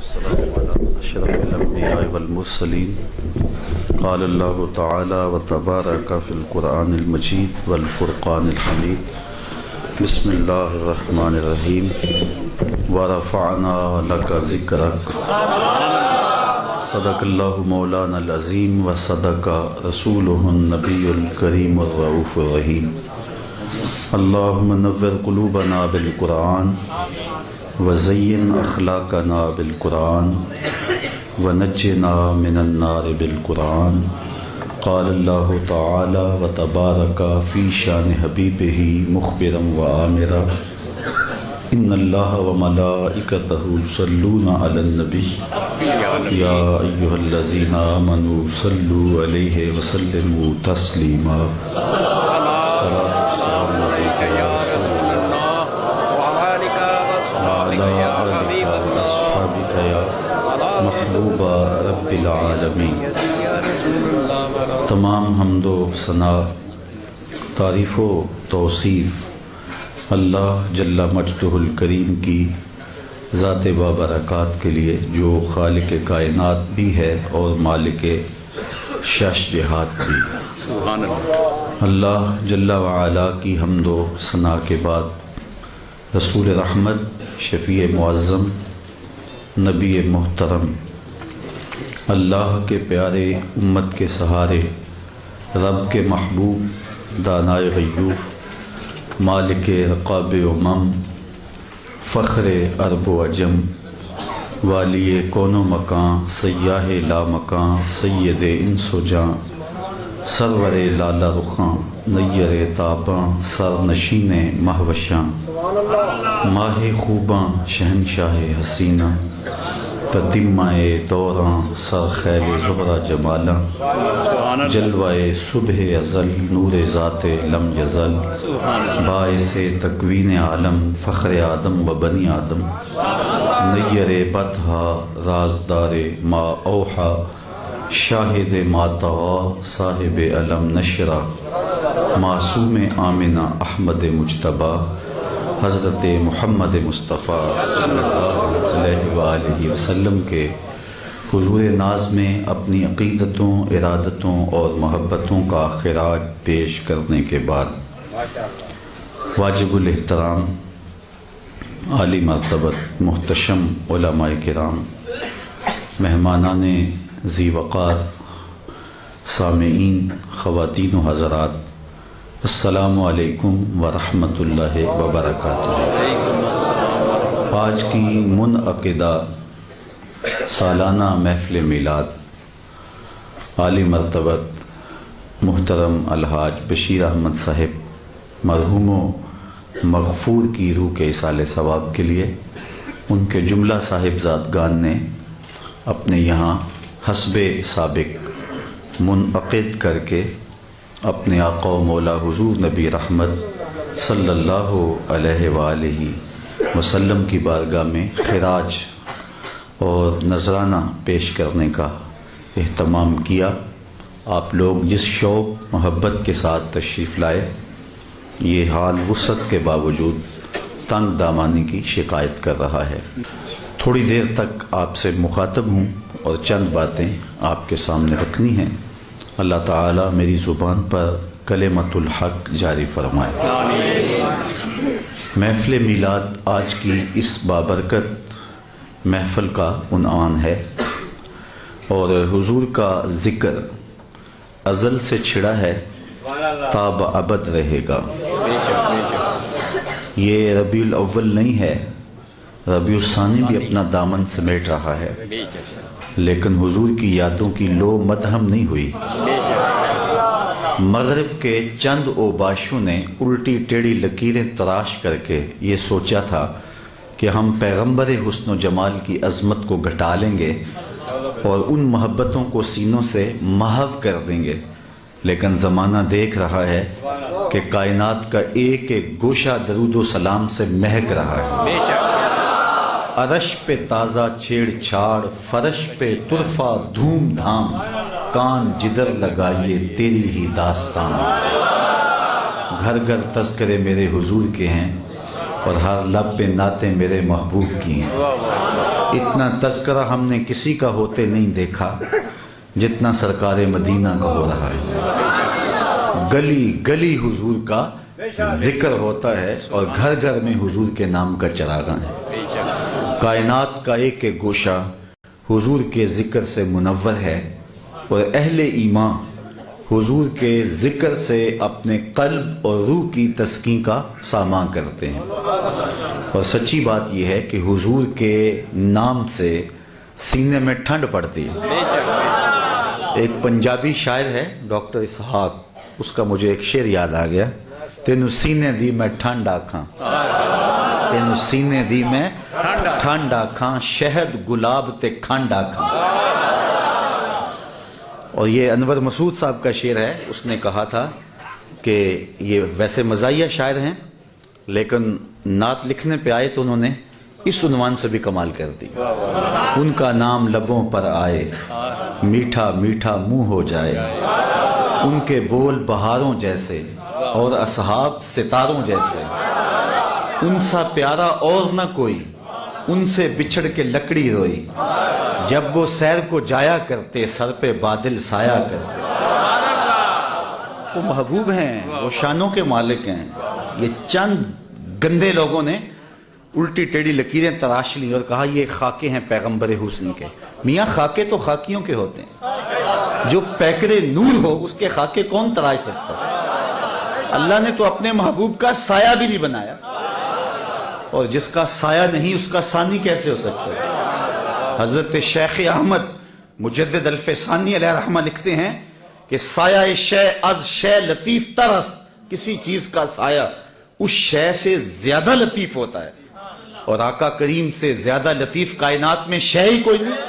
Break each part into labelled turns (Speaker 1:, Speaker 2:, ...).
Speaker 1: والسلام على أشرف الأنبياء والمرسلين. قال الله تعالى وتبارك في القرآن المجيد والفرقان الحميد. بسم الله الرحمن الرحيم. ورفعنا لك ذكرك. صدق الله مولانا العظيم وصدق رسوله النبي الكريم الرؤوف الرحيم. اللهم نور قلوبنا بالقرآن وزين أخلاقنا بالقرآن ونجنا من النار بالقرآن. قال الله تعالى وتبارك في شان حبيبه مخبرا وآمرا إن الله وملائكته يصلون على النبي يا أيها الذين آمنوا صلوا عليه وسلموا تسليما. محبوب رب العالمین. تمام حمد و ثنا، تعریف و توصیف اللہ جل مجدہ الکریم کی ذات بابرکات کے لیے، جو خالق کائنات بھی ہے اور مالک شش جہات بھی. اللہ جل وعلا کی حمد و ثنا کے بعد رسول رحمت، شفیع معظم، نبی محترم، اللہ کے پیارے، امت کے سہارے، رب کے محبوب، دانائے غیوب، مالک رقاب امم، فخر عرب و عجم، والی کون و مکان، سیاہ لا مکان، سید انس و جان، سرور لالا رخاں، نیر تاباں، سرنشین مہوشاں، ماہ خوباں، شہنشاہ حسینہ، تتمہ دوراں، سر خیل زہرہ جمالاں، جلوہ صبح ازل، نور ذات لم یزل، باعث تکوین عالم، فخر آدم و بنی آدم، نیر بطحہ، رازدار ما اوحا، شاہد ما طغا، صاحب علم نشرہ، معصوم آمنہ احمد مجتبیٰ، حضرت محمد مصطفیٰ صلی اللہ علیہ وآلہ وسلم کے حضور ناز میں اپنی عقیدتوں، ارادتوں اور محبتوں کا خراج پیش کرنے کے بعد، واجب الاحترام عالی مرتبت محتشم علماء کرام، مہمانان ذی وقار، سامعین، خواتین و حضرات، السلام علیکم ورحمۃ اللہ وبرکاتہ. آج کی منعقدہ سالانہ محفل میلاد عالی مرتبت محترم الحاج بشیر احمد صاحب مرحوم و مغفور کی روح کے ایصال ثواب کے لیے ان کے جملہ صاحبزادگان نے اپنے یہاں حسب سابق منعقد کر کے اپنے آقا و مولا حضور نبی رحمت صلی اللہ علیہ وآلہ وسلم کی بارگاہ میں خراج اور نذرانہ پیش کرنے کا اہتمام کیا. آپ لوگ جس شوق محبت کے ساتھ تشریف لائے، یہ حال وسعت کے باوجود تنگ دامانی کی شکایت کر رہا ہے. تھوڑی دیر تک آپ سے مخاطب ہوں اور چند باتیں آپ کے سامنے رکھنی ہیں. اللہ تعالیٰ میری زبان پر کلمۃ الحق جاری فرمائے. محفل میلاد آج کی اس بابرکت محفل کا عنوان ہے، اور حضور کا ذکر ازل سے چھڑا ہے، تا ابد رہے گا. یہ ربیع الاول نہیں ہے، ربیع الثانی بھی اپنا دامن سمیٹ رہا ہے، لیکن حضور کی یادوں کی لو مدھم نہیں ہوئی. مغرب کے چند اوباشوں نے الٹی ٹیڑھی لکیریں تراش کر کے یہ سوچا تھا کہ ہم پیغمبر حسن و جمال کی عظمت کو گھٹا لیں گے اور ان محبتوں کو سینوں سے محو کر دیں گے، لیکن زمانہ دیکھ رہا ہے کہ کائنات کا ایک ایک گوشہ درود و سلام سے مہک رہا ہے. عرش پہ تازہ چھیڑ چھاڑ، فرش پہ طرفہ دھوم دھام، کان جدر لگائیے تیری ہی داستان. گھر گھر تذکرے میرے حضور کے ہیں اور ہر لب پہ نعتیں میرے محبوب کی ہیں. اتنا تذکرہ ہم نے کسی کا ہوتے نہیں دیکھا جتنا سرکار مدینہ کا ہو رہا ہے۔ گلی گلی حضور کا ذکر ہوتا ہے اور گھر گھر میں حضور کے نام کا چراغاں ہے۔ کائنات کا ایک ایک گوشہ حضور کے ذکر سے منور ہے اور اہل ایمان حضور کے ذکر سے اپنے قلب اور روح کی تسکین کا سامان کرتے ہیں۔ اور سچی بات یہ ہے کہ حضور کے نام سے سینے میں ٹھنڈ پڑتی ہے۔ ایک پنجابی شاعر ہے ڈاکٹر اسحاق، اس کا مجھے ایک شعر یاد آ گیا، تینو سینے دی میں ٹھنڈ آکھاں، تینو سینے دی میں ٹھنڈ آکھاں، شہد گلاب تے کھنڈ آکھاں۔ اور یہ انور مسعود صاحب کا شعر ہے، اس نے کہا تھا کہ یہ ویسے مزاحیہ شاعر ہیں لیکن نعت لکھنے پہ آئے تو انہوں نے اس عنوان سے بھی کمال کر دی۔ ان کا نام لبوں پر آئے، میٹھا میٹھا منہ ہو جائے، ان کے بول بہاروں جیسے اور اصحاب ستاروں جیسے، ان سا پیارا اور نہ کوئی، ان سے بچھڑ کے لکڑی روئی، جب وہ سیر کو جایا کرتے سر پہ بادل سایہ کرتے۔ وہ محبوب ہیں، وہ شانوں کے مالک ہیں۔ یہ چند گندے لوگوں نے الٹی ٹیڑھی لکیریں تراش لی اور کہا یہ خاکے ہیں پیغمبر حسنی کے۔ میاں خاکے تو خاکیوں کے ہوتے ہیں، جو پیکرے نور ہو اس کے خاکے کون تراش سکتا ہے؟ اللہ نے تو اپنے محبوب کا سایہ بھی نہیں بنایا، اور جس کا سایہ نہیں اس کا ثانی کیسے ہو سکتا ہے؟ حضرت شیخ احمد مجدد الفسانی علیہ رحمہ لکھتے ہیں کہ سایہ شے از شے لطیف ترست، کسی چیز کا سایہ اس شے سے زیادہ لطیف ہوتا ہے، اور آقا کریم سے زیادہ لطیف کائنات میں شے ہی کوئی نہیں۔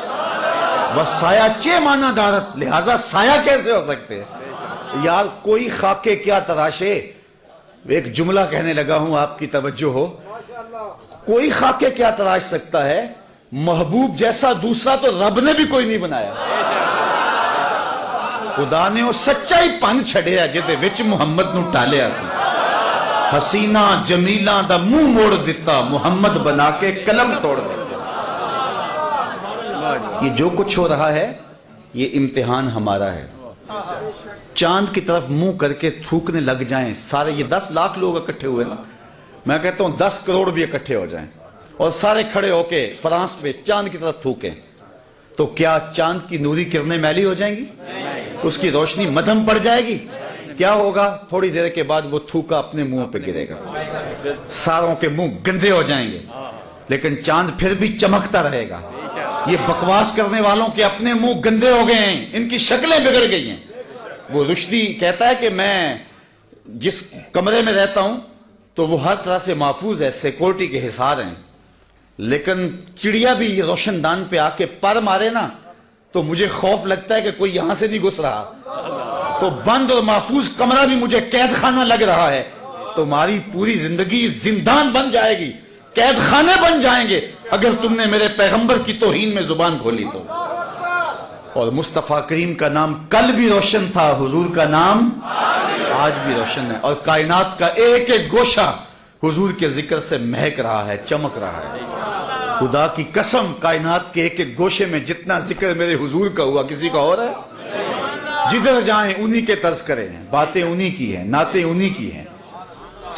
Speaker 1: بس سایہ چے مانا دارت، لہذا سایہ کیسے ہو سکتے ہیں؟ یار کوئی خاکے کیا تراشے۔ ایک جملہ کہنے لگا ہوں، آپ کی توجہ ہو، کوئی خاکے کیا تراش سکتا ہے؟ محبوب جیسا دوسرا تو رب نے بھی کوئی نہیں بنایا۔ خدا نے وہ سچائی پن چھڑیا جدے وچ محمد نو ٹالیا سی، حسینہ جمیلہ دا منہ موڑ دیتا، محمد بنا کے قلم توڑ دیتا۔ یہ جو کچھ ہو رہا ہے یہ امتحان ہمارا ہے۔ چاند کی طرف منہ کر کے تھوکنے لگ جائیں سارے، یہ 10 لاکھ لوگ اکٹھے ہوئے نا، میں کہتا ہوں 10 کروڑ بھی اکٹھے ہو جائیں اور سارے کھڑے ہو کے فرانس پہ چاند کی طرف تھوکیں، تو کیا چاند کی نوری کرنیں میلی ہو جائیں گی؟ اس کی روشنی مدھم پڑ جائے گی؟ کیا ہوگا؟ تھوڑی دیر کے بعد وہ تھوکا اپنے منہ پہ گرے گا، ساروں کے منہ گندے ہو جائیں گے، لیکن چاند پھر بھی چمکتا رہے گا۔ یہ بکواس کرنے والوں کے اپنے منہ گندے ہو گئے ہیں، ان کی شکلیں بگڑ گئی ہیں۔ وہ رشدی کہتا ہے کہ میں جس کمرے میں رہتا ہوں تو وہ ہر طرح سے محفوظ ہے، سیکورٹی کے حصار ہیں، لیکن چڑیا بھی روشن دان پہ آ کے پر مارے نا تو مجھے خوف لگتا ہے کہ کوئی یہاں سے نہیں گھس رہا، تو بند اور محفوظ کمرہ بھی مجھے قید خانہ لگ رہا ہے۔ تمہاری پوری زندگی زندان بن جائے گی، قید خانے بن جائیں گے اگر تم نے میرے پیغمبر کی توہین میں زبان کھولی تو۔ اور مصطفیٰ کریم کا نام کل بھی روشن تھا، حضور کا نام آج بھی روشن ہے، اور کائنات کا ایک ایک گوشہ حضور کے ذکر سے مہک رہا ہے، چمک رہا ہے۔ خدا کی قسم کائنات کے ایک ایک گوشے میں جتنا ذکر میرے حضور کا ہوا کسی کا ہو رہا ہے؟ جدھر جائیں انہی کے طرز کریں، باتیں انہی کی ہیں، نعتیں انہی کی ہیں۔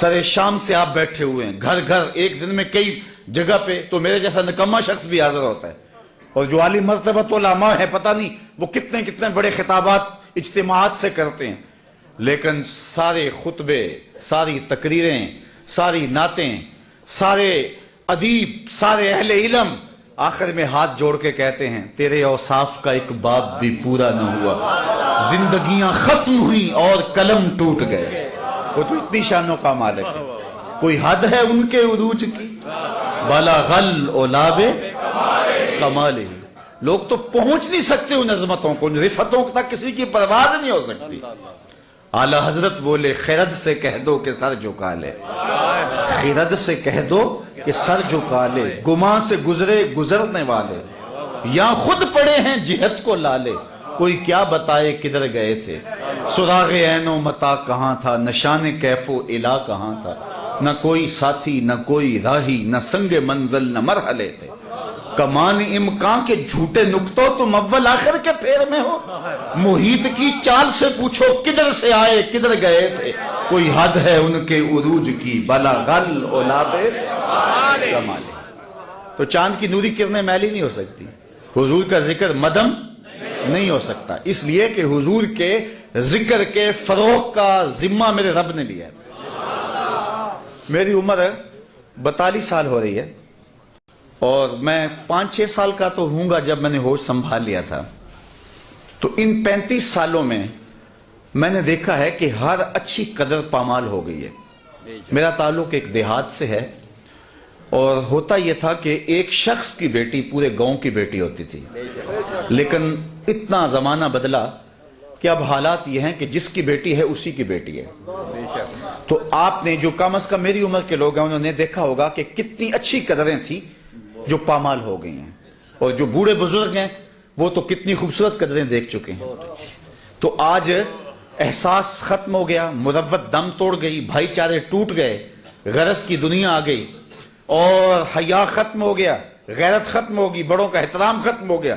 Speaker 1: سر شام سے آپ بیٹھے ہوئے ہیں، گھر گھر ایک دن میں کئی جگہ پہ تو میرے جیسا نکما شخص بھی حاضر ہوتا ہے، اور جو عالی مرتبہ علماء ہے پتہ نہیں وہ کتنے کتنے بڑے خطابات اجتماعات سے کرتے ہیں، لیکن سارے خطبے، ساری تقریریں، ساری نعتیں، سارے ادیب، سارے اہل علم آخر میں ہاتھ جوڑ کے کہتے ہیں تیرے اوصاف کا ایک باب بھی پورا نہ ہوا، زندگیاں ختم ہوئیں اور قلم ٹوٹ گئے۔ وہ تو اتنی شانوں کا مالک ہے، کوئی حد ہے ان کے عروج کی؟ بلغ العلاب کمال ہی، لوگ تو پہنچ نہیں سکتے ان عظمتوں کو، ان رفتوں تک کسی کی پرواز نہیں ہو سکتی۔ اعلی حضرت بولے خرد سے کہہ دو کہ سر جھکا لے، خرد سے کہہ دو کہ سر جھکا لے، گماں سے گزرے گزرنے والے، یا خود پڑے ہیں جہت کو لالے، کوئی کیا بتائے کدھر گئے تھے، سراغ عین و متا کہاں تھا، نشان کیف و الا کہاں تھا، نہ کوئی ساتھی نہ کوئی راہی، نہ سنگ منزل نہ مرحلے تھے، کمان امکان کے جھوٹے نکتوں تم اول آخر کے پھیر میں ہو. محیط کی چال سے پوچھو کدھر سے آئے کدھر گئے تھے, کوئی حد ہے ان کے عروج کی بلاغل اولاد کمال. تو چاند کی نوری کرنیں میلی نہیں ہو سکتی, حضور کا ذکر مدم نہیں ہو سکتا, اس لیے کہ حضور کے ذکر کے فروغ کا ذمہ میرے رب نے لیا. میری عمر 42 سال ہو رہی ہے اور میں 5-6 سال کا تو ہوں گا جب میں نے ہوش سنبھال لیا تھا. تو ان 35 سالوں میں نے دیکھا ہے کہ ہر اچھی قدر پامال ہو گئی ہے. میرا تعلق ایک دیہات سے ہے اور ہوتا یہ تھا کہ ایک شخص کی بیٹی پورے گاؤں کی بیٹی ہوتی تھی, لیکن اتنا زمانہ بدلا کہ اب حالات یہ ہیں کہ جس کی بیٹی ہے اسی کی بیٹی ہے. تو آپ نے جو کم از کم میری عمر کے لوگ ہیں انہوں نے دیکھا ہوگا کہ کتنی اچھی قدریں تھیں جو پامال ہو گئی ہیں, اور جو بوڑھے بزرگ ہیں وہ تو کتنی خوبصورت قدریں دیکھ چکے ہیں. تو آج احساس ختم ہو گیا, مروت دم توڑ گئی, بھائی چارے ٹوٹ گئے, غرض کی دنیا آ گئی, اور حیا ختم ہو گیا, غیرت ختم ہوگی, بڑوں کا احترام ختم ہو گیا.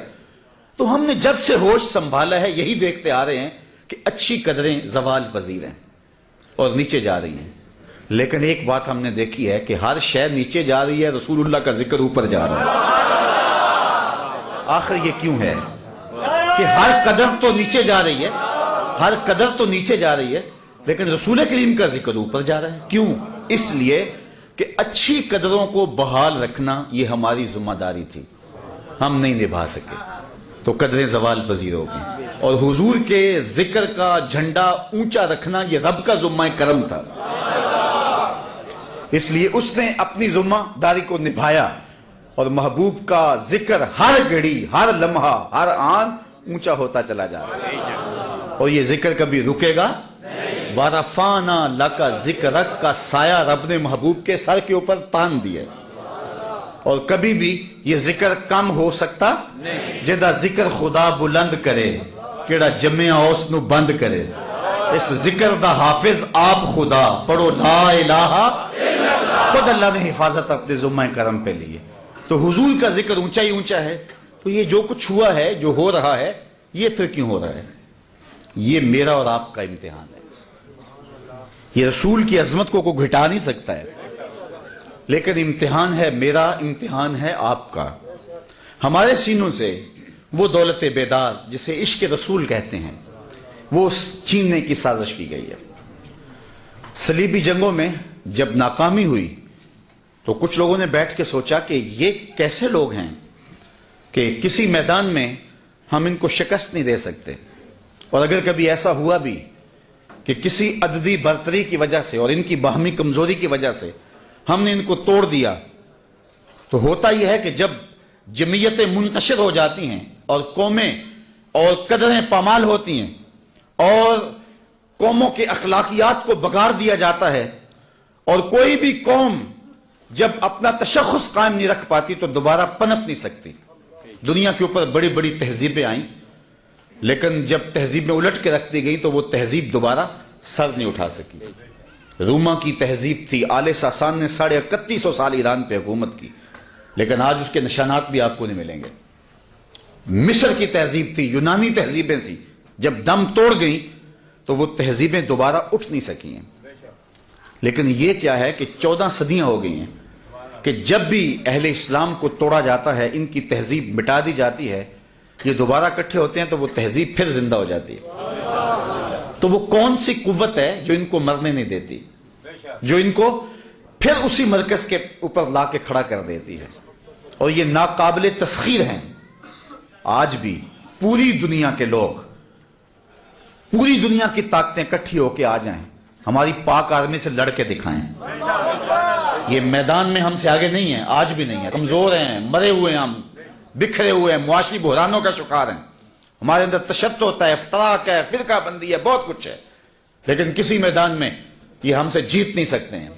Speaker 1: تو ہم نے جب سے ہوش سنبھالا ہے یہی دیکھتے آ رہے ہیں کہ اچھی قدریں زوال پذیر ہیں اور نیچے جا رہی ہیں. لیکن ایک بات ہم نے دیکھی ہے کہ ہر شے نیچے جا رہی ہے, رسول اللہ کا ذکر اوپر جا رہا ہے. آخر یہ کیوں ہے کہ ہر قدر تو نیچے جا رہی ہے, ہر قدر تو نیچے جا رہی ہے, لیکن رسول کریم کا ذکر اوپر جا رہا ہے. کیوں؟ اس لیے کہ اچھی قدروں کو بحال رکھنا یہ ہماری ذمہ داری تھی, ہم نہیں نبھا سکے تو قدریں زوال پذیر ہو گئی. اور حضور کے ذکر کا جھنڈا اونچا رکھنا یہ رب کا ذمہ کرم تھا, اس لیے اس نے اپنی ذمہ داری کو نبھایا اور محبوب کا ذکر ہر گھڑی, ہر لمحہ, ہر آن اونچا ہوتا چلا جا رہا ہے. اور یہ ذکر کبھی رکے گا. وَرَفَعْنَا لَكَ ذِكْرَكَ کا سایہ رب نے محبوب کے سر کے اوپر تان دیا, اور کبھی بھی یہ ذکر کم ہو سکتا جدا ذکر خدا بلند کرے کیڑا جمعہ اس نو بند کرے. اس ذکر دا حافظ آپ خدا, پڑھو لا الہ, خود اللہ نے حفاظت اپنے ذمہ کرم پہ لی ہے. تو حضور کا ذکر اونچا ہی اونچا ہے. تو یہ جو کچھ ہوا ہے, جو ہو رہا ہے, یہ پھر کیوں ہو رہا ہے؟ یہ میرا اور آپ کا امتحان ہے. یہ رسول کی عظمت کو کوئی گھٹا نہیں سکتا ہے, لیکن امتحان ہے میرا, امتحان ہے آپ کا. ہمارے سینوں سے وہ دولت بیدار جسے عشق رسول کہتے ہیں وہ چھیننے کی سازش کی گئی ہے. صلیبی جنگوں میں جب ناکامی ہوئی تو کچھ لوگوں نے بیٹھ کے سوچا کہ یہ کیسے لوگ ہیں کہ کسی میدان میں ہم ان کو شکست نہیں دے سکتے, اور اگر کبھی ایسا ہوا بھی کہ کسی عددی برتری کی وجہ سے اور ان کی باہمی کمزوری کی وجہ سے ہم نے ان کو توڑ دیا, تو ہوتا یہ ہے کہ جب جمعیتیں منتشر ہو جاتی ہیں اور قومیں اور قدریں پامال ہوتی ہیں اور قوموں کے اخلاقیات کو بگاڑ دیا جاتا ہے, اور کوئی بھی قوم جب اپنا تشخص قائم نہیں رکھ پاتی تو دوبارہ پنپ نہیں سکتی. دنیا کے اوپر بڑی بڑی تہذیبیں آئیں, لیکن جب تہذیبیں الٹ کے رکھ دی گئی تو وہ تہذیب دوبارہ سر نہیں اٹھا سکی. روما کی تہذیب تھی, آل ساسان نے 3150 سال ایران پہ حکومت کی, لیکن آج اس کے نشانات بھی آپ کو نہیں ملیں گے. مصر کی تہذیب تھی, یونانی تہذیبیں تھیں, جب دم توڑ گئیں تو وہ تہذیبیں دوبارہ اٹھ نہیں سکی ہیں. لیکن یہ کیا ہے کہ 14 صدیاں ہو گئی ہیں کہ جب بھی اہل اسلام کو توڑا جاتا ہے, ان کی تہذیب مٹا دی جاتی ہے, یہ دوبارہ اکٹھے ہوتے ہیں تو وہ تہذیب پھر زندہ ہو جاتی ہے. تو وہ کون سی قوت ہے جو ان کو مرنے نہیں دیتی, جو ان کو پھر اسی مرکز کے اوپر لا کے کھڑا کر دیتی ہے؟ اور یہ ناقابل تسخیر ہیں. آج بھی پوری دنیا کے لوگ, پوری دنیا کی طاقتیں اکٹھی ہو کے آ جائیں, ہماری پاک آرمی سے لڑ کے دکھائیں. یہ میدان میں ہم سے آگے نہیں ہیں, آج بھی نہیں ہے, کمزور ہیں, مرے ہوئے ہیں, ہم بکھرے ہوئے ہیں, معاشی بحرانوں کا شکار ہیں, ہمارے اندر تشدد ہوتا ہے, افتراق ہے, فرقہ بندی ہے, بہت کچھ ہے, لیکن کسی میدان میں یہ ہم سے جیت نہیں سکتے ہیں.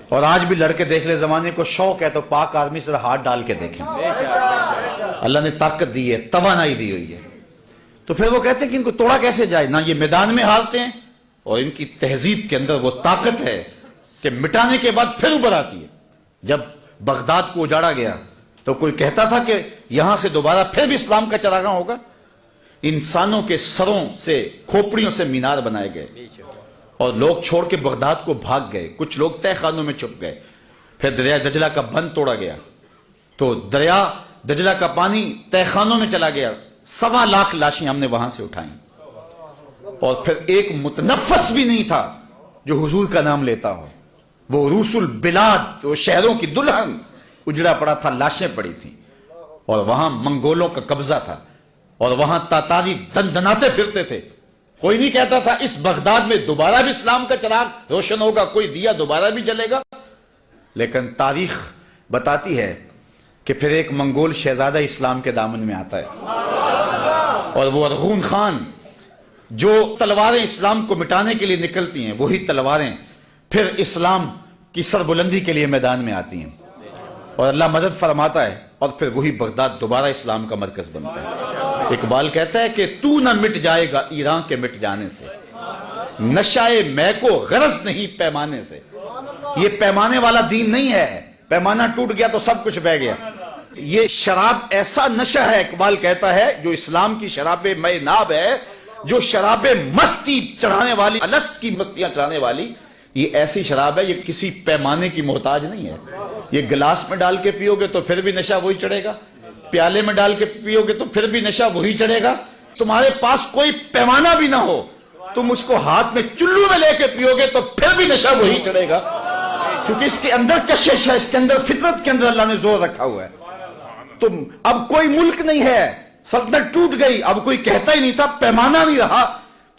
Speaker 1: اور آج بھی لڑکے دیکھ لے, زمانے کو شوق ہے تو پاک آرمی سے ہاتھ ڈال کے دیکھیں. اللہ نے طاقت دی ہے, توانائی دی ہوئی ہے. تو پھر وہ کہتے ہیں کہ ان کو توڑا کیسے جائے؟ نہ یہ میدان میں ہارتے ہیں, اور ان کی تہذیب کے اندر وہ طاقت ہے کہ مٹانے کے بعد پھر ابھر آتی ہے. جب بغداد کو اجاڑا گیا
Speaker 2: تو کوئی کہتا تھا کہ یہاں سے دوبارہ پھر بھی اسلام کا چراغاں ہوگا؟ انسانوں کے سروں سے، کھوپڑیوں سے مینار بنائے گئے اور لوگ چھوڑ کے بغداد کو بھاگ گئے، کچھ لوگ تہہ خانوں میں چھپ گئے، پھر دریا دجلہ کا بند توڑا گیا تو دریا دجلہ کا پانی تہہ خانوں میں چلا گیا، 1.25 لاکھ لاشیں ہم نے وہاں سے اٹھائیں، اور پھر ایک متنفس بھی نہیں تھا جو حضور کا نام لیتا ہو۔ وہ روس البلاد، وہ شہروں کی دلہن اجڑا پڑا تھا، لاشیں پڑی تھیں، اور وہاں منگولوں کا قبضہ تھا، اور وہاں تاتاری دندناتے پھرتے تھے۔ کوئی نہیں کہتا تھا اس بغداد میں دوبارہ بھی اسلام کا چراغ روشن ہوگا، کوئی دیا دوبارہ بھی جلے گا، لیکن تاریخ بتاتی ہے کہ پھر ایک منگول شہزادہ اسلام کے دامن میں آتا ہے، اور وہ ارغون خان جو تلواریں اسلام کو مٹانے کے لیے نکلتی ہیں، وہی تلواریں پھر اسلام کی سربلندی کے لیے میدان میں آتی ہیں، اور اللہ مدد فرماتا ہے، اور پھر وہی بغداد دوبارہ اسلام کا مرکز بنتا ہے۔ اقبال کہتا ہے کہ تو نہ مٹ جائے گا ایران کے مٹ جانے سے، نشائے میں کو غرض نہیں پیمانے سے۔ یہ پیمانے والا دین نہیں ہے، پیمانہ ٹوٹ گیا تو سب کچھ بہ گیا۔ یہ شراب ایسا نشہ ہے، اقبال کہتا ہے، جو اسلام کی شراب میں ناب ہے، جو شراب مستی چڑھانے والی، الست کی مستیاں چڑھانے والی، یہ ایسی شراب ہے، یہ کسی پیمانے کی محتاج نہیں ہے۔ یہ گلاس میں ڈال کے پیو گے تو پھر بھی نشہ وہی چڑھے گا، پیالے میں ڈال کے پیو گے تو پھر بھی نشہ وہی چڑھے گا۔ تمہارے پاس کوئی پیمانہ بھی نہ ہو، تم اس کو ہاتھ میں چلو میں لے کے پیو گے تو پھر بھی نشہ وہی چڑھے گا، کیونکہ اس کے اندر کشش ہے، اس کے اندر فطرت کے اندر اللہ نے زور رکھا ہوا ہے۔ تم اب کوئی ملک نہیں ہے، سلطنت ٹوٹ گئی، اب کوئی کہتا ہی نہیں تھا، پیمانہ نہیں رہا،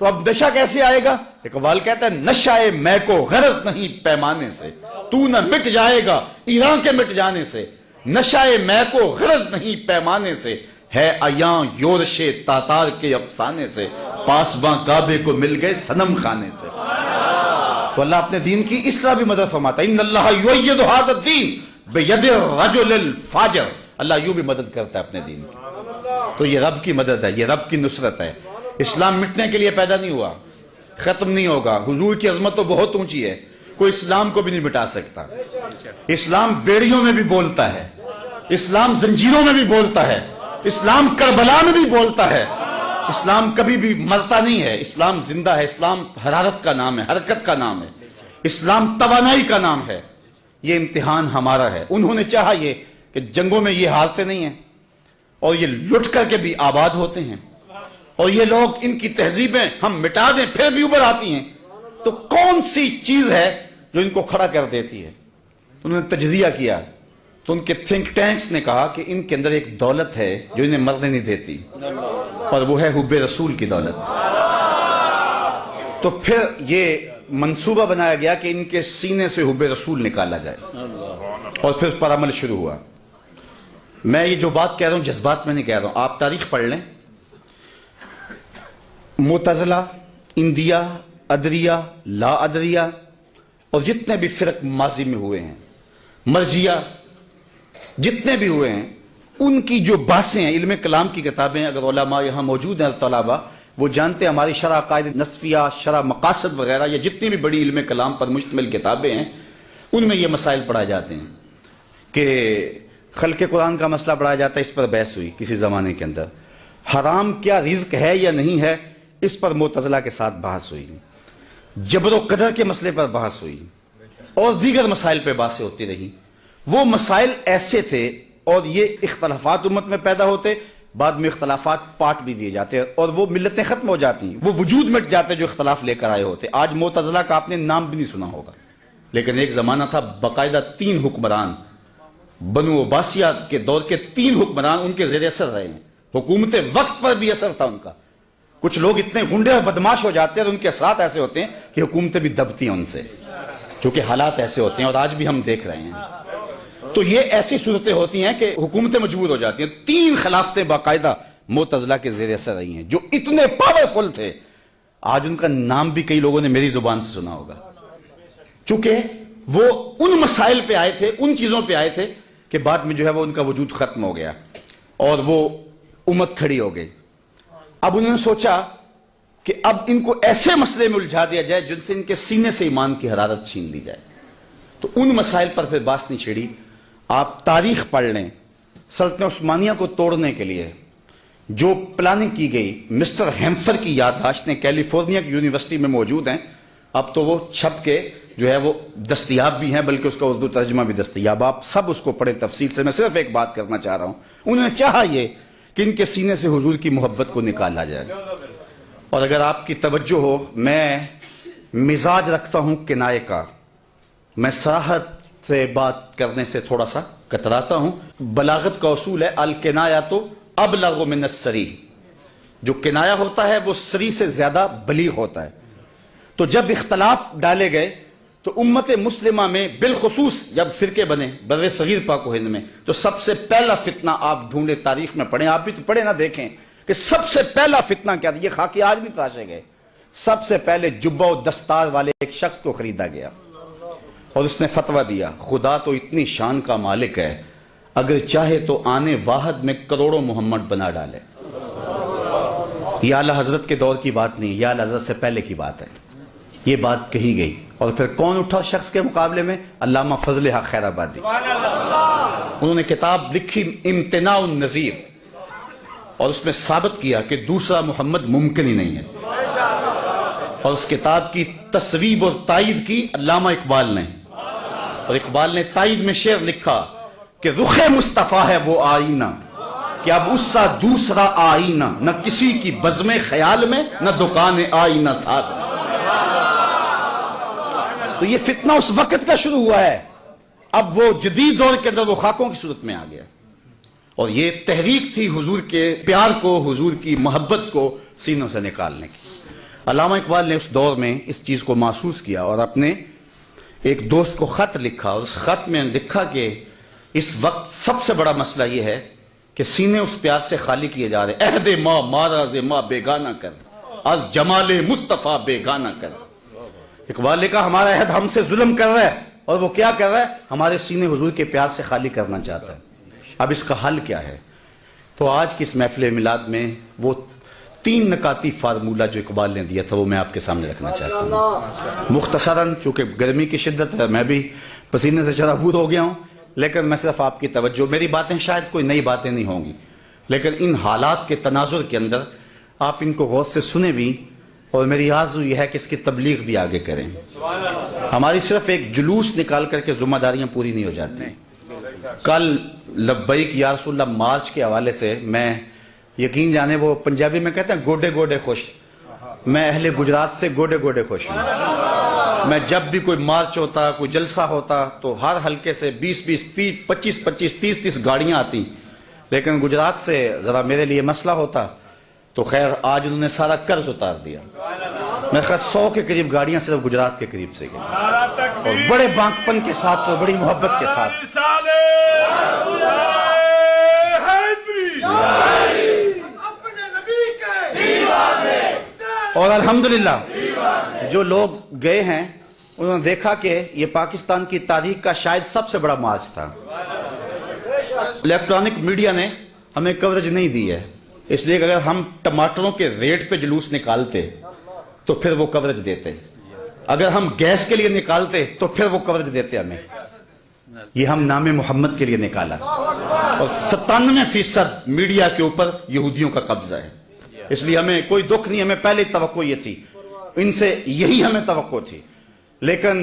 Speaker 2: تو اب نشہ کیسے آئے گا؟ اقبال کہتا ہے نشائے میں کو غرض نہیں پیمانے سے، تو نہ مٹ جائے گا ایران کے مٹ جانے سے، نشائے میں کو غرض نہیں پیمانے سے، ہے عیاں یورش تاتار کے افسانے سے، پاسباں کعبے کو مل گئے صنم خانے سے۔ تو اللہ اپنے دین کی اس طرح بھی مدد فرماتا ہے، ان اللہ یؤید ھذا الدین بید الرجل الفاجر، اللہ یوں بھی مدد کرتا ہے اپنے دین کی۔ تو یہ رب کی مدد ہے، یہ رب کی نصرت ہے۔ اسلام مٹنے کے لیے پیدا نہیں ہوا، ختم نہیں ہوگا۔ حضور کی عظمت تو بہت اونچی ہے، کوئی اسلام کو بھی نہیں مٹا سکتا۔ اسلام بیڑیوں میں بھی بولتا ہے، اسلام زنجیروں میں بھی بولتا ہے، اسلام کربلا میں بھی بولتا ہے۔ اسلام کبھی بھی مرتا نہیں ہے، اسلام زندہ ہے، اسلام حرارت کا نام ہے، حرکت کا نام ہے، اسلام توانائی کا نام ہے۔ یہ امتحان ہمارا ہے۔ انہوں نے چاہا یہ کہ جنگوں میں یہ ہارتے نہیں ہیں اور یہ لٹ کر کے بھی آباد ہوتے ہیں، اور یہ لوگ ان کی تہذیبیں ہم مٹا دیں پھر بھی ابھر آتی ہیں، تو کون سی چیز ہے جو ان کو کھڑا کر دیتی ہے؟ انہوں نے تجزیہ کیا تو ان کے تھنک ٹینکس نے کہا کہ ان کے اندر ایک دولت ہے جو انہیں مرنے نہیں دیتی، اور وہ ہے حب رسول کی دولت۔ تو پھر یہ منصوبہ بنایا گیا کہ ان کے سینے سے حب رسول نکالا جائے، اور پھر اس پر عمل شروع ہوا۔ میں یہ جو بات کہہ رہا ہوں جذبات میں نہیں کہہ رہا ہوں، آپ تاریخ پڑھ لیں۔ معتزلہ، اندیہ، ادریہ، لا ادریہ، اور جتنے بھی فرق ماضی میں ہوئے ہیں، مرجیہ، جتنے بھی ہوئے ہیں، ان کی جو بحثیں ہیں، علم کلام کی کتابیں، اگر علماء یہاں موجود ہیں طلباء، وہ جانتے ہیں ہماری شرح عقائد نصفیہ، شرح مقاصد وغیرہ، یا جتنی بھی بڑی علم کلام پر مشتمل کتابیں ہیں، ان میں یہ مسائل پڑھائے جاتے ہیں کہ خلق قرآن کا مسئلہ پڑھایا جاتا ہے، اس پر بحث ہوئی کسی زمانے کے اندر۔ حرام کیا رزق ہے یا نہیں ہے، اس پر معتزلہ کے ساتھ بحث ہوئی۔ جبر و قدر کے مسئلے پر بحث ہوئی، اور دیگر مسائل پہ بحثیں ہوتی رہی۔ وہ مسائل ایسے تھے، اور یہ اختلافات امت میں پیدا ہوتے، بعد میں اختلافات پاٹ بھی دیے جاتے، اور وہ ملتیں ختم ہو جاتی، وہ وجود مٹ جاتے جو اختلاف لے کر آئے ہوتے۔ آج معتزلہ کا آپ نے نام بھی نہیں سنا ہوگا، لیکن ایک زمانہ تھا باقاعدہ 3 حکمران، بنو عباسیہ کے دور کے 3 حکمران ان کے زیر اثر رہے ہیں، حکومت وقت پر بھی اثر تھا ان کا۔ کچھ لوگ اتنے غنڈے اور بدماش ہو جاتے ہیں اور ان کے اثرات ایسے ہوتے ہیں کہ حکومتیں بھی دبتی ہیں ان سے، کیونکہ حالات ایسے ہوتے ہیں، اور آج بھی ہم دیکھ رہے ہیں۔ تو یہ ایسی صورتیں ہوتی ہیں کہ حکومتیں مجبور ہو جاتی ہیں۔ 3 خلافتیں باقاعدہ معتزلہ کے زیر اثر رہی ہیں، جو اتنے پاورفل تھے، آج ان کا نام بھی کئی لوگوں نے میری زبان سے سنا ہوگا، چونکہ وہ ان مسائل پہ آئے تھے، ان چیزوں پہ آئے تھے کہ بعد میں جو ہے وہ ان کا وجود ختم ہو گیا اور وہ امت کھڑی ہو گئی۔ اب انہوں نے سوچا کہ اب ان کو ایسے مسئلے میں الجھا دیا جائے جن سے ان کے سینے سے ایمان کی حرارت چھین لی جائے۔ تو ان مسائل پر پھر بات نہیں چھڑی۔ آپ تاریخ پڑھ لیں، سلطنت عثمانیہ کو توڑنے کے لیے جو پلاننگ کی گئی، مسٹر ہیمفر کی یادداشتیں کیلیفورنیا کی یونیورسٹی میں موجود ہیں، اب تو وہ چھپ کے جو ہے وہ دستیاب بھی ہیں، بلکہ اس کا اردو ترجمہ بھی دستیاب، آپ سب اس کو پڑھیں تفصیل سے۔ میں صرف ایک بات کرنا چاہ رہا ہوں، انہوں نے چاہا یہ کہ ان کے سینے سے حضور کی محبت کو نکالا جائے۔ اور اگر آپ کی توجہ ہو، میں مزاج رکھتا ہوں کنائے کا، میں صراحت سے بات کرنے سے تھوڑا سا کتراتا ہوں۔ بلاغت کا اصول ہے الکنایۃ ابلغ من السری، جو کنایا ہوتا ہے وہ سری سے زیادہ بلیغ ہوتا ہے۔ تو جب اختلاف ڈالے گئے تو امت مسلمہ میں بالخصوص جب فرقے بنے بر صغیر پاک و ہند میں، تو سب سے پہلا فتنہ آپ ڈھونڈے، تاریخ میں پڑھیں، آپ بھی تو پڑھیں نہ، دیکھیں کہ سب سے پہلا فتنہ کیا تھا۔ یہ خاکے آج نہیں تراشے گئے، سب سے پہلے جبہ و دستار والے ایک شخص کو خریدا گیا اور اس نے فتویٰ دیا، خدا تو اتنی شان کا مالک ہے، اگر چاہے تو آنے واحد میں کروڑوں محمد بنا ڈالے۔ یہ اعلیٰ حضرت کے دور کی بات نہیں، یہ اعلیٰ حضرت سے پہلے کی بات ہے، یہ بات کہی گئی۔ اور پھر کون اٹھا شخص کے مقابلے میں؟ علامہ فضل حق خیر آبادی۔ انہوں نے کتاب لکھی امتناع النظیر، اور اس میں ثابت کیا کہ دوسرا محمد ممکن ہی نہیں ہے، اور اس کتاب کی تصویب اور تائید کی علامہ اقبال نے، اور اقبال نے تائید میں شعر لکھا کہ رخ مصطفیٰ ہے وہ آئینہ کہ اب اس سا دوسرا آئینہ، نہ کسی کی بزم خیال میں نہ دکان آئینہ ساز۔ تو یہ فتنہ اس وقت کا شروع ہوا ہے، اب وہ جدید دور کے اندر وہ خاکوں کی صورت میں آ گیا، اور یہ تحریک تھی حضور کے پیار کو، حضور کی محبت کو سینوں سے نکالنے کی۔ علامہ اقبال نے اس دور میں اس چیز کو محسوس کیا اور اپنے ایک دوست کو خط لکھا، اور اس خط میں لکھا کہ اس وقت سب سے بڑا مسئلہ یہ ہے کہ سینے اس پیار سے خالی کیے جا رہے۔ عہد ماں ماراز ماں بیگانہ کر، از جمال مصطفیٰ بیگانہ کر۔ اقبال نے کہا ہمارا عہد ہم سے ظلم کر رہا ہے، اور وہ کیا کر رہا ہے؟ ہمارے سینے حضور کے پیار سے خالی کرنا چاہتا ہے۔ اب اس کا حل کیا ہے؟ تو آج کی اس محفل میلاد میں وہ 3 نکاتی فارمولہ جو اقبال نے دیا تھا وہ میں آپ کے سامنے رکھنا چاہتا ہوں مختصراً، چونکہ گرمی کی شدت ہے، میں بھی پسینے سے چرابور ہو گیا ہوں، لیکن میں صرف آپ کی توجہ، میری باتیں شاید کوئی نئی باتیں نہیں ہوں گی، لیکن ان حالات کے تناظر کے اندر آپ ان کو غور سے سنیں بھی، اور میری آرزو یہ ہے کہ اس کی تبلیغ بھی آگے کریں۔ ہماری صرف ایک جلوس نکال کر کے ذمہ داریاں پوری نہیں ہو جاتی۔ کل لبیک یا رسول اللہ مارچ کے حوالے سے میں یقین جانے، وہ پنجابی میں کہتے ہیں گوڈے گوڈے خوش، میں اہل گجرات سے گوڈے گوڈے خوش ہوں۔ میں جب بھی کوئی مارچ ہوتا، کوئی جلسہ ہوتا، تو ہر حلقے سے 20-20 25-25 30-30 گاڑیاں آتی، لیکن گجرات سے ذرا میرے لیے مسئلہ ہوتا، تو خیر آج انہوں نے سارا قرض اتار دیا۔ میں خیر 100 کے قریب گاڑیاں صرف گجرات کے قریب سے گئی، اور بڑے بانکپن کے ساتھ اور بڑی محبت کے ساتھ۔ اور الحمدللہ جو لوگ گئے ہیں انہوں نے دیکھا کہ یہ پاکستان کی تاریخ کا شاید سب سے بڑا مارچ تھا۔ الیکٹرانک میڈیا نے ہمیں کوریج نہیں دی ہے، اس لیے کہ اگر ہم ٹماٹروں کے ریٹ پہ جلوس نکالتے تو پھر وہ کوریج دیتے، اگر ہم گیس کے لیے نکالتے تو پھر وہ کوریج دیتے ہمیں۔ یہ ہم نام محمد کے لیے نکالا، اور 97% میڈیا کے اوپر یہودیوں کا قبضہ ہے، اس لیے ہمیں کوئی دکھ نہیں، ہمیں پہلے توقع یہ تھی، ان سے یہی ہمیں توقع تھی۔ لیکن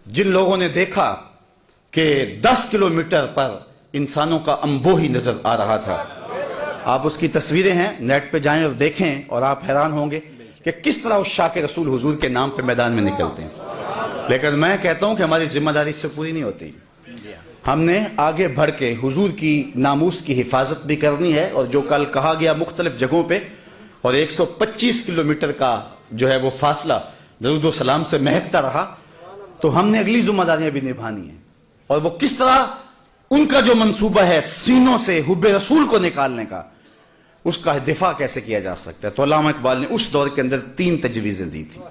Speaker 2: جن لوگوں نے دیکھا کہ 10 کلومیٹر پر انسانوں کا انبوہ ہی نظر آ رہا تھا، آپ اس کی تصویریں ہیں، نیٹ پہ جائیں اور دیکھیں، اور آپ حیران ہوں گے کہ کس طرح اس شاہ کے رسول حضور کے نام پہ میدان میں نکلتے ہیں۔ لیکن میں کہتا ہوں کہ ہماری ذمہ داری اس سے پوری نہیں ہوتی، ہم نے آگے بڑھ کے حضور کی ناموس کی حفاظت بھی کرنی ہے، اور جو کل کہا گیا مختلف جگہوں پہ، اور 125 کلومیٹر کا جو ہے وہ فاصلہ درود و سلام سے مہکتا رہا، تو ہم نے اگلی ذمہ داریاں بھی نبھانی ہیں، اور وہ کس طرح ان کا جو منصوبہ ہے سینوں سے حب رسول کو نکالنے کا، اس کا دفاع کیسے کیا جا سکتا ہے۔ تو علامہ اقبال نے اس دور کے اندر 3 تجویزیں دی تھی،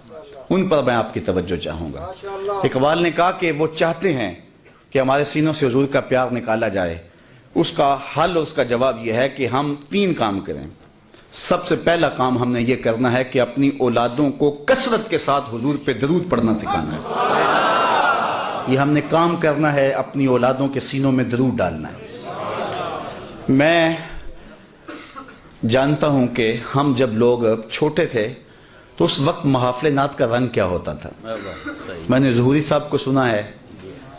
Speaker 2: ان پر میں آپ کی توجہ چاہوں گا۔ اقبال نے کہا کہ وہ چاہتے ہیں کہ ہمارے سینوں سے حضور کا پیار نکالا جائے، اس کا حل، اس کا جواب یہ ہے کہ ہم 3 کام کریں۔ سب سے پہلا کام ہم نے یہ کرنا ہے کہ اپنی اولادوں کو کثرت کے ساتھ حضور پہ درود پڑھنا سکھانا ہے، یہ ہم نے کام کرنا ہے، اپنی اولادوں کے سینوں میں درود ڈالنا ہے۔ میں جانتا ہوں کہ ہم جب لوگ چھوٹے تھے تو اس وقت محافل نعت کا رنگ کیا ہوتا تھا. میں نے ظہوری صاحب کو سنا ہے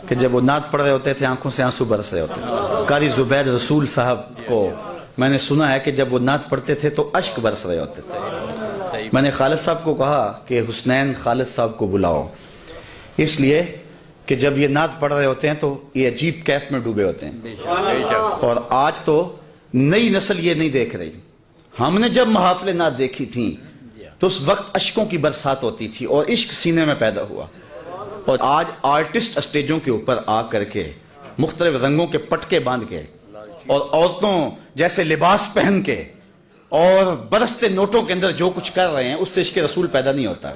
Speaker 2: کہ جب وہ نعت پڑھ رہے ہوتے تھے آنکھوں سے آنسو برس رہے ہوتے تھے. قاری زبیر رسول صاحب کو میں نے سنا ہے کہ جب وہ نعت پڑھتے تھے تو اشک برس رہے ہوتے تھے. میں نے خالد صاحب کو کہا کہ حسنین خالد صاحب کو بلاؤ، اس لیے کہ جب یہ نعت پڑھ رہے ہوتے ہیں تو یہ عجیب کیف میں ڈوبے ہوتے ہیں. اور آج تو نئی نسل یہ نہیں دیکھ رہی. ہم نے جب محافل نعت دیکھی تھی تو اس وقت اشکوں کی برسات ہوتی تھی اور عشق سینے میں پیدا ہوا. اور آج آرٹسٹ اسٹیجوں کے اوپر آ کر کے مختلف رنگوں کے پٹکے باندھ کے اور عورتوں جیسے لباس پہن کے اور برستے نوٹوں کے اندر جو کچھ کر رہے ہیں اس سے عشق رسول پیدا نہیں ہوتا.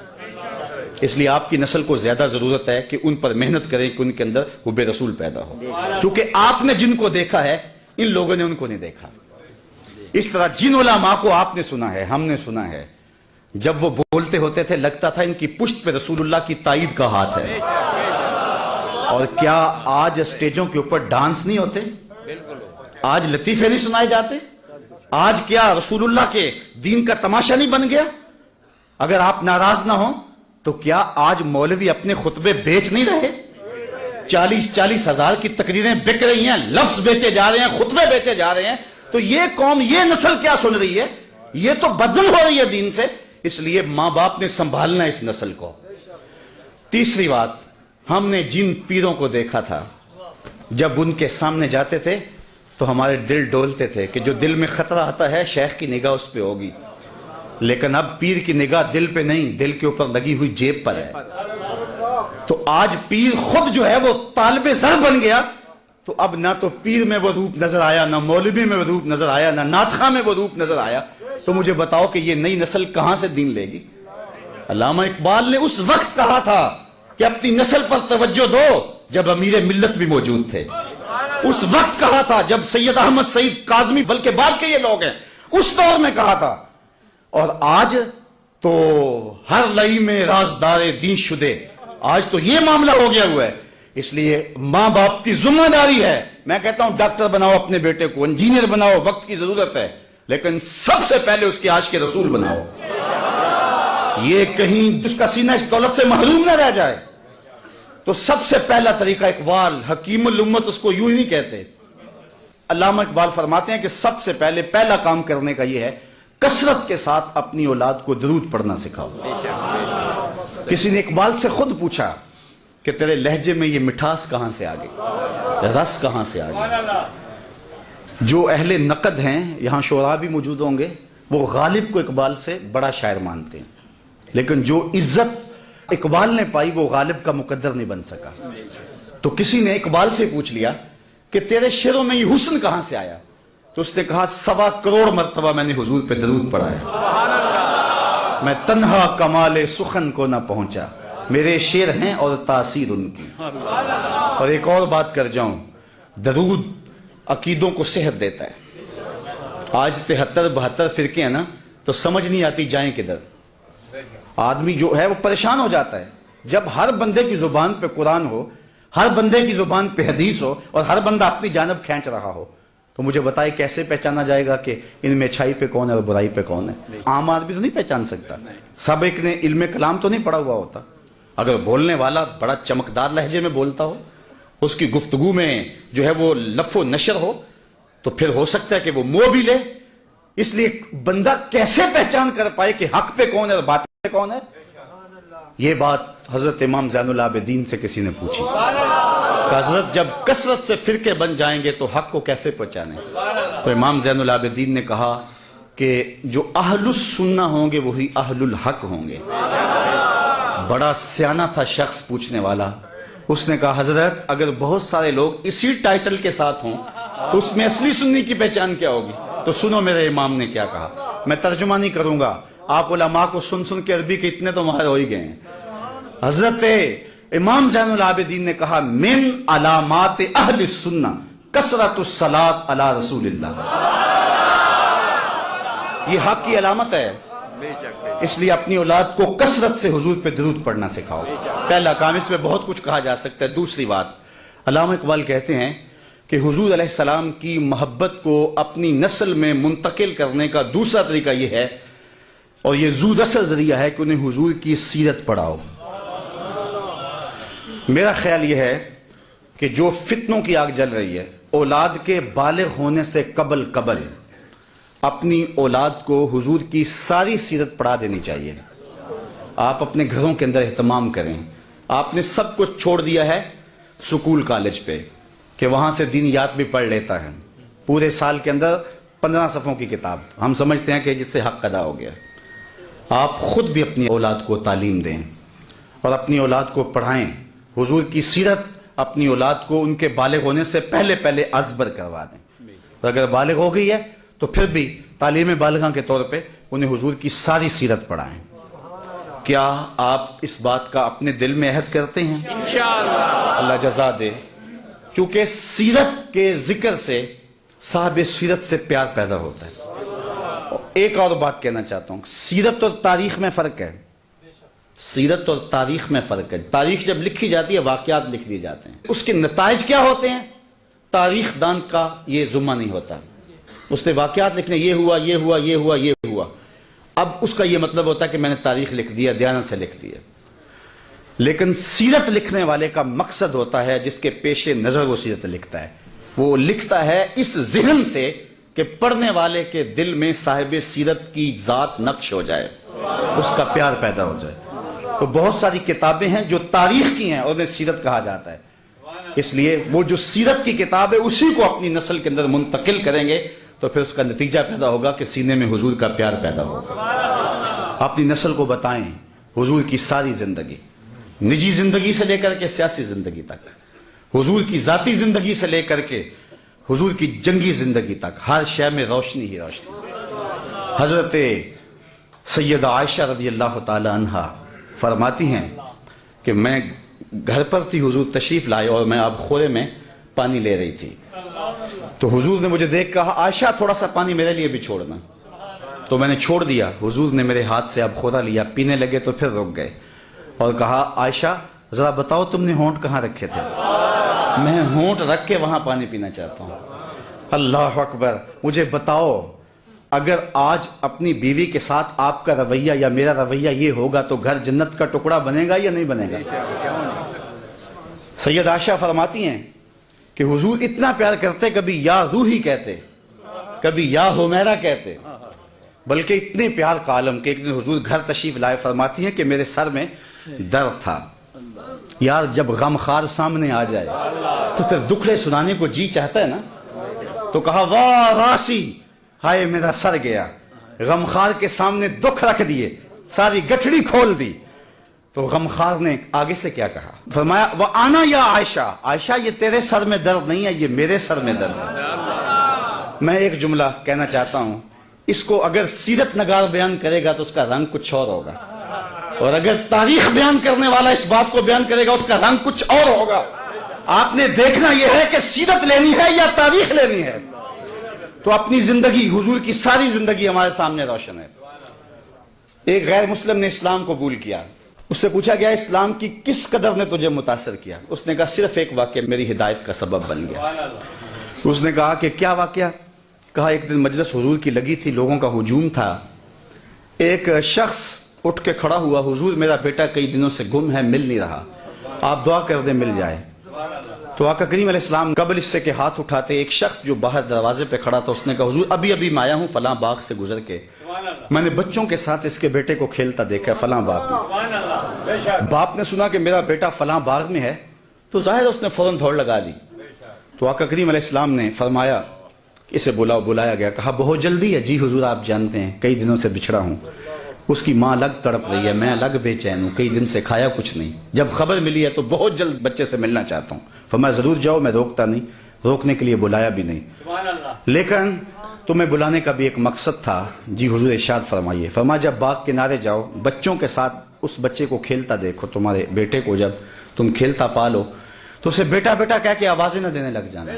Speaker 2: اس لیے آپ کی نسل کو زیادہ ضرورت ہے کہ ان پر محنت کریں کہ ان کے اندر حب رسول پیدا ہو، کیونکہ آپ نے جن کو دیکھا ہے ان لوگوں نے ان کو نہیں دیکھا. اس طرح جن علماء کو آپ نے سنا ہے، ہم نے سنا ہے، جب وہ بولتے ہوتے تھے لگتا تھا ان کی پشت پہ رسول اللہ کی تائید کا ہاتھ ہے. اور کیا آج اسٹیجوں کے اوپر ڈانس نہیں ہوتے؟ آج لطیفے نہیں سنائے جاتے؟ آج کیا رسول اللہ کے دین کا تماشا نہیں بن گیا؟ اگر آپ ناراض نہ ہوں تو کیا آج مولوی اپنے خطبے بیچ نہیں رہے؟ 40 ہزار کی تقریریں بک رہی ہیں، لفظ بیچے جا رہے ہیں، خطبے بیچے جا رہے ہیں. تو یہ قوم، یہ نسل کیا سن رہی ہے؟ یہ تو بدل ہو رہی ہے دین سے. اس لیے ماں باپ نے سنبھالنا اس نسل کو. تیسری بات، ہم نے جن پیروں کو دیکھا تھا جب ان کے سامنے جاتے تھے تو ہمارے دل ڈولتے تھے کہ جو دل میں خطرہ آتا ہے شیخ کی نگاہ اس پہ ہوگی. لیکن اب پیر کی نگاہ دل پہ نہیں، دل کے اوپر لگی ہوئی جیب پر ہے. تو آج پیر خود جو ہے وہ طالب زر بن گیا. تو اب نہ تو پیر میں وہ روپ نظر آیا، نہ مولوی میں وہ روپ نظر آیا، نہ نعت خواں میں وہ روپ نظر آیا. تو مجھے بتاؤ کہ یہ نئی نسل کہاں سے دین لے گی؟ علامہ اقبال نے اس وقت کہا تھا کہ اپنی نسل پر توجہ دو جب امیر ملت بھی موجود تھے. اس وقت کہا تھا جب سید احمد سعید کاظمی، بلکہ بعد کے یہ لوگ ہیں، اس دور میں کہا تھا. اور آج تو ہر لئی میں رازدار دین شدے، آج تو یہ معاملہ ہو گیا ہوا ہے. اس لیے ماں باپ کی ذمہ داری ہے. میں کہتا ہوں ڈاکٹر بناؤ اپنے بیٹے کو، انجینئر بناؤ، وقت کی ضرورت ہے، لیکن سب سے پہلے اس کے عاشق رسول بناؤ. یہ کہیں اس کا سینہ اس دولت سے محروم نہ رہ جائے. تو سب سے پہلا طریقہ، اقبال حکیم الامت اس کو یوں ہی نہیں کہتے. علامہ اقبال فرماتے ہیں کہ سب سے پہلا کام کرنے کا یہ ہے کثرت کے ساتھ اپنی اولاد کو درود پڑھنا سکھاؤ. کسی نے اقبال سے خود پوچھا کہ تیرے لہجے میں یہ مٹھاس کہاں سے آ گئی، رس کہاں سے آ گئی؟ جو اہل نقد ہیں، یہاں شعراء بھی موجود ہوں گے، وہ غالب کو اقبال سے بڑا شاعر مانتے ہیں، لیکن جو عزت اقبال نے پائی وہ غالب کا مقدر نہیں بن سکا. تو کسی نے اقبال سے پوچھ لیا کہ تیرے شعروں میں یہ حسن کہاں سے آیا؟ تو اس نے کہا 1.25 کروڑ مرتبہ میں نے حضور پہ درود پڑھا ہے. میں تنہا کمال سخن کو نہ پہنچا، میرے شعر ہیں اور تاثیر ان کی. اور ایک اور بات کر جاؤں، درود عقیدوں کو صحت دیتا ہے. آج 73-72 فرقے ہیں نا، تو سمجھ نہیں آتی جائیں کدھر. آدمی جو ہے وہ پریشان ہو جاتا ہے جب ہر بندے کی زبان پہ قرآن ہو، ہر بندے کی زبان پہ حدیث ہو، اور ہر بندہ اپنی جانب کھینچ رہا ہو. تو مجھے بتائے کیسے پہچانا جائے گا کہ ان میں اچھائی پہ کون ہے اور برائی پہ کون ہے؟ عام آدمی تو نہیں پہچان سکتا. سب ایک نے علم کلام تو نہیں پڑھا ہوا ہوتا. اگر بولنے والا بڑا چمکدار لہجے میں بولتا ہو، اس کی گفتگو میں جو ہے وہ لف و نشر ہو، تو پھر ہو سکتا ہے کہ وہ منہ بھی لے. اس لیے بندہ کیسے پہچان کر پائے کہ حق پہ کون ہے اور باطل پہ کون ہے؟ یہ بات حضرت امام زین العابدین سے کسی نے پوچھی کہ حضرت جب کثرت سے فرقے بن جائیں گے تو حق کو کیسے پہچانیں؟ تو امام زین العابدین نے کہا کہ جو اہل السنہ ہوں گے وہی اہل الحق ہوں گے. بڑا سیانہ تھا شخص پوچھنے والا. اس نے کہا حضرت اگر بہت سارے لوگ اسی ٹائٹل کے ساتھ ہوں تو اس میں اصلی سنی کی پہچان کیا ہوگی؟ تو سنو میرے امام نے کیا کہا. میں ترجمہ نہیں کروں گا، آپ علماء کو سن سن کے عربی کے اتنے تو ماہر ہو ہی گئے ہیں. حضرت امام زین العابدین نے کہا من علامات اہل السنہ کثرت الصلاۃ علی رسول اللہ. یہ حق کی علامت ہے. اس لیے اپنی اولاد کو کثرت سے حضور پہ درود پڑھنا سکھاؤ. پہلا کام، اس میں بہت کچھ کہا جا سکتا ہے. دوسری بات، علامہ اقبال کہتے ہیں کہ حضور علیہ السلام کی محبت کو اپنی نسل میں منتقل کرنے کا دوسرا طریقہ یہ ہے، اور یہ زود اثر ذریعہ ہے، کہ انہیں حضور کی سیرت پڑھاؤ۔ میرا خیال یہ ہے کہ جو فتنوں کی آگ جل رہی ہے، اولاد کے بالغ ہونے سے قبل اپنی اولاد کو حضور کی ساری سیرت پڑھا دینی چاہیے۔ آپ اپنے گھروں کے اندر اہتمام کریں۔ آپ نے سب کچھ چھوڑ دیا ہے سکول کالج پہ کہ وہاں سے دینیات بھی پڑھ لیتا ہے، پورے سال کے اندر 15 صفحوں کی کتاب ہم سمجھتے ہیں کہ جس سے حق ادا ہو گیا۔ آپ خود بھی اپنی اولاد کو تعلیم دیں اور اپنی اولاد کو پڑھائیں۔ حضور کی سیرت اپنی اولاد کو ان کے بالغ ہونے سے پہلے ازبر کروا دیں، اور اگر بالغ ہو گئی ہے تو پھر بھی تعلیم بالغاں کے طور پہ انہیں حضور کی ساری سیرت پڑھائیں۔ کیا آپ اس بات کا اپنے دل میں عہد کرتے ہیں؟ انشاءاللہ اللہ جزا دے۔ چونکہ سیرت کے ذکر سے صاحب سیرت سے پیار پیدا ہوتا ہے۔ ایک اور بات کہنا چاہتا ہوں، سیرت اور تاریخ میں فرق ہے۔ سیرت اور تاریخ میں فرق ہے۔ تاریخ جب لکھی جاتی ہے واقعات لکھ دیے جاتے ہیں، اس کے نتائج کیا ہوتے ہیں تاریخ دان کا یہ ذمہ نہیں ہوتا۔ اس نے واقعات لکھنے، یہ ہوا یہ ہوا یہ ہوا یہ ہوا، اب اس کا یہ مطلب ہوتا ہے کہ میں نے تاریخ لکھ دیا، دیانت سے لکھ دیا۔ لیکن سیرت لکھنے والے کا مقصد ہوتا ہے، جس کے پیش نظر وہ سیرت لکھتا ہے، وہ لکھتا ہے اس ذہن سے کہ پڑھنے والے کے دل میں صاحب سیرت کی ذات نقش ہو جائے، اس کا پیار پیدا ہو جائے۔ تو بہت ساری کتابیں ہیں جو تاریخ کی ہیں اور انہیں سیرت کہا جاتا ہے، اس لیے وہ جو سیرت کی کتاب ہے اسی کو اپنی نسل کے اندر منتقل کریں گے تو پھر اس کا نتیجہ پیدا ہوگا کہ سینے میں حضور کا پیار پیدا ہوگا۔ اپنی نسل کو بتائیں حضور کی ساری زندگی، نجی زندگی سے لے کر کے سیاسی زندگی تک، حضور کی ذاتی زندگی سے لے کر کے حضور کی جنگی زندگی تک، ہر شے میں روشنی ہی روشنی۔ حضرت سیدہ عائشہ رضی اللہ تعالی عنہا فرماتی ہیں کہ میں گھر پر تھی، حضور تشریف لائے اور میں آب خورے میں پانی لے رہی تھی، تو حضور نے مجھے دیکھ کہا عائشہ تھوڑا سا پانی میرے لیے بھی چھوڑنا، تو میں نے چھوڑ دیا۔ حضور نے میرے ہاتھ سے آب خورا لیا، پینے لگے تو پھر رک گئے اور کہا عائشہ ذرا بتاؤ تم نے ہونٹ کہاں رکھے تھے؟ میں ہونٹ رکھ کے وہاں پانی پینا چاہتا ہوں۔ اللہ اکبر، مجھے بتاؤ اگر آج اپنی بیوی کے ساتھ آپ کا رویہ یا میرا رویہ یہ ہوگا تو گھر جنت کا ٹکڑا بنے گا یا نہیں بنے گا؟ سید عائشہ فرماتی ہیں کہ حضور اتنا پیار کرتے، کبھی یا روحی کہتے، کبھی یا حمیرہ کہتے، بلکہ اتنے پیار کا عالم کہ ایک دن حضور گھر تشریف لائے، فرماتی ہیں کہ میرے سر میں درد تھا۔ یار جب غم خار سامنے آ جائے تو پھر دکھڑے سنانے کو جی چاہتا ہے نا، تو کہا واہ راسی، ہائے میرا سر گیا، غمخار کے سامنے دکھ رکھ دیے، ساری گٹھڑی کھول دی۔ تو غمخار نے آگے سے کیا کہا؟ فرمایا وَأَنَا يَا عائشہ، عائشہ یہ تیرے سر میں درد نہیں ہے، یہ میرے سر میں درد ہے۔ میں ایک جملہ کہنا چاہتا ہوں، اس کو اگر سیرت نگار بیان کرے گا تو اس کا رنگ کچھ اور ہوگا، اور اگر تاریخ بیان کرنے والا اس بات کو بیان کرے گا اس کا رنگ کچھ اور ہوگا۔ آپ نے دیکھنا یہ ہے کہ سیرت لینی ہے یا تاریخ لینی ہے۔ تو اپنی زندگی، حضور کی ساری زندگی ہمارے سامنے روشن ہے۔ ایک غیر مسلم نے اسلام قبول کیا، اس سے پوچھا گیا اسلام کی کس قدر نے تجھے متاثر کیا؟ اس نے کہا صرف ایک واقعہ میری ہدایت کا سبب بن گیا۔ اس نے کہا کہ کیا واقعہ؟ کہا ایک دن مجلس حضور کی لگی تھی، لوگوں کا ہجوم تھا، ایک شخص اٹھ کے کھڑا ہوا، حضور میرا بیٹا کئی دنوں سے گم ہے، مل نہیں رہا، آپ دعا کر دیں مل جائے۔ تو آقا کریم علیہ السلام قبل اس سے کہ ہاتھ اٹھاتے، ایک شخص جو باہر دروازے پہ کھڑا تھا اس نے کہا حضور ابھی میں آیا ہوں فلاں باغ سے گزر کے، میں نے بچوں کے ساتھ اس کے بیٹے کو کھیلتا دیکھا فلاں باغ میں۔ باپ نے سنا کہ میرا بیٹا فلاں باغ میں ہے تو ظاہر اس نے فوراً دوڑ لگا دی۔ تو آقا کریم علیہ السلام نے فرمایا اسے بلاؤ، بلایا گیا، کہا بہت جلدی ہے؟ جی حضور آپ جانتے ہیں کئی دنوں سے بچھڑا ہوں، اس کی ماں الگ تڑپ رہی ہے، میں الگ بے چین ہوں، کئی دن سے کھایا کچھ نہیں، جب خبر ملی ہے تو بہت جلد بچے سے ملنا چاہتا ہوں۔ فرمایا ضرور جاؤ، میں روکتا نہیں، روکنے کے لیے بلایا بھی نہیں، لیکن تمہیں بلانے کا بھی ایک مقصد تھا۔ جی حضور ارشاد فرمائیے۔ فرمایا جب باغ کنارے جاؤ، بچوں کے ساتھ اس بچے کو کھیلتا دیکھو، تمہارے بیٹے کو جب تم کھیلتا پالو تو اسے بیٹا بیٹا کہہ کے آوازیں نہ دینے لگ جانا،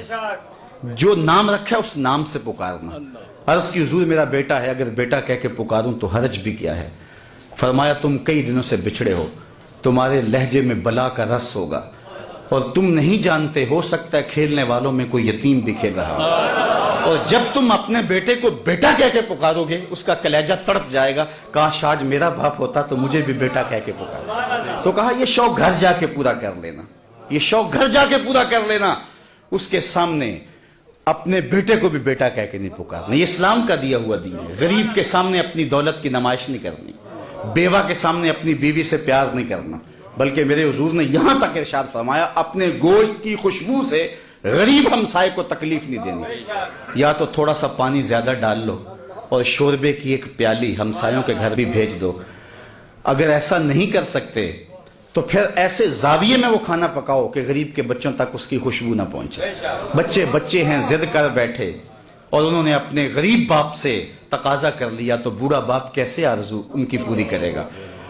Speaker 2: جو نام رکھا اس نام سے پکارنا۔ عرض کی حضور میرا بیٹا ہے، اگر بیٹا کہہ کے پکاروں تو حرج بھی کیا ہے؟ فرمایا تم کئی دنوں سے بچھڑے ہو، تمہارے لہجے میں بلا کا رس ہوگا، اور تم نہیں جانتے، ہو سکتا ہے کھیلنے والوں میں کوئی یتیم بھی کھیل رہا ہو، اور جب تم اپنے بیٹے کو بیٹا کہہ کے پکارو گے اس کا کلیجہ تڑپ جائے گا، کاش آج میرا باپ ہوتا تو مجھے بھی بیٹا کہہ کے پکارا۔ تو کہا یہ شوق گھر جا کے پورا کر لینا، یہ شوق گھر جا کے پورا کر لینا، اس کے سامنے اپنے بیٹے کو بھی بیٹا کہہ کے نہیں پکارنا۔ یہ اسلام کا دیا ہوا دین ہے۔ غریب کے سامنے اپنی دولت کی نمائش نہیں کرنی، بیوہ کے سامنے اپنی بیوی سے پیار نہیں کرنا، بلکہ میرے حضور نے یہاں تک ارشاد فرمایا اپنے گوشت کی خوشبو سے غریب ہمسائے کو تکلیف نہیں دینی۔ یا تو تھوڑا سا پانی زیادہ ڈال لو اور شوربے کی ایک پیالی ہمسایوں کے گھر بھی بھیج دو۔ اگر ایسا نہیں کر سکتے تو پھر ایسے زاویے میں وہ کھانا پکاؤ کہ غریب کے بچوں تک اس کی خوشبو نہ پہنچے۔ بچے ہیں ضد کر بیٹھے اور انہوں نے اپنے غریب باپ سے تقاضا کر لیا، تو بوڑھا باپ کیسے آرزو ان کی پوری کرے گا؟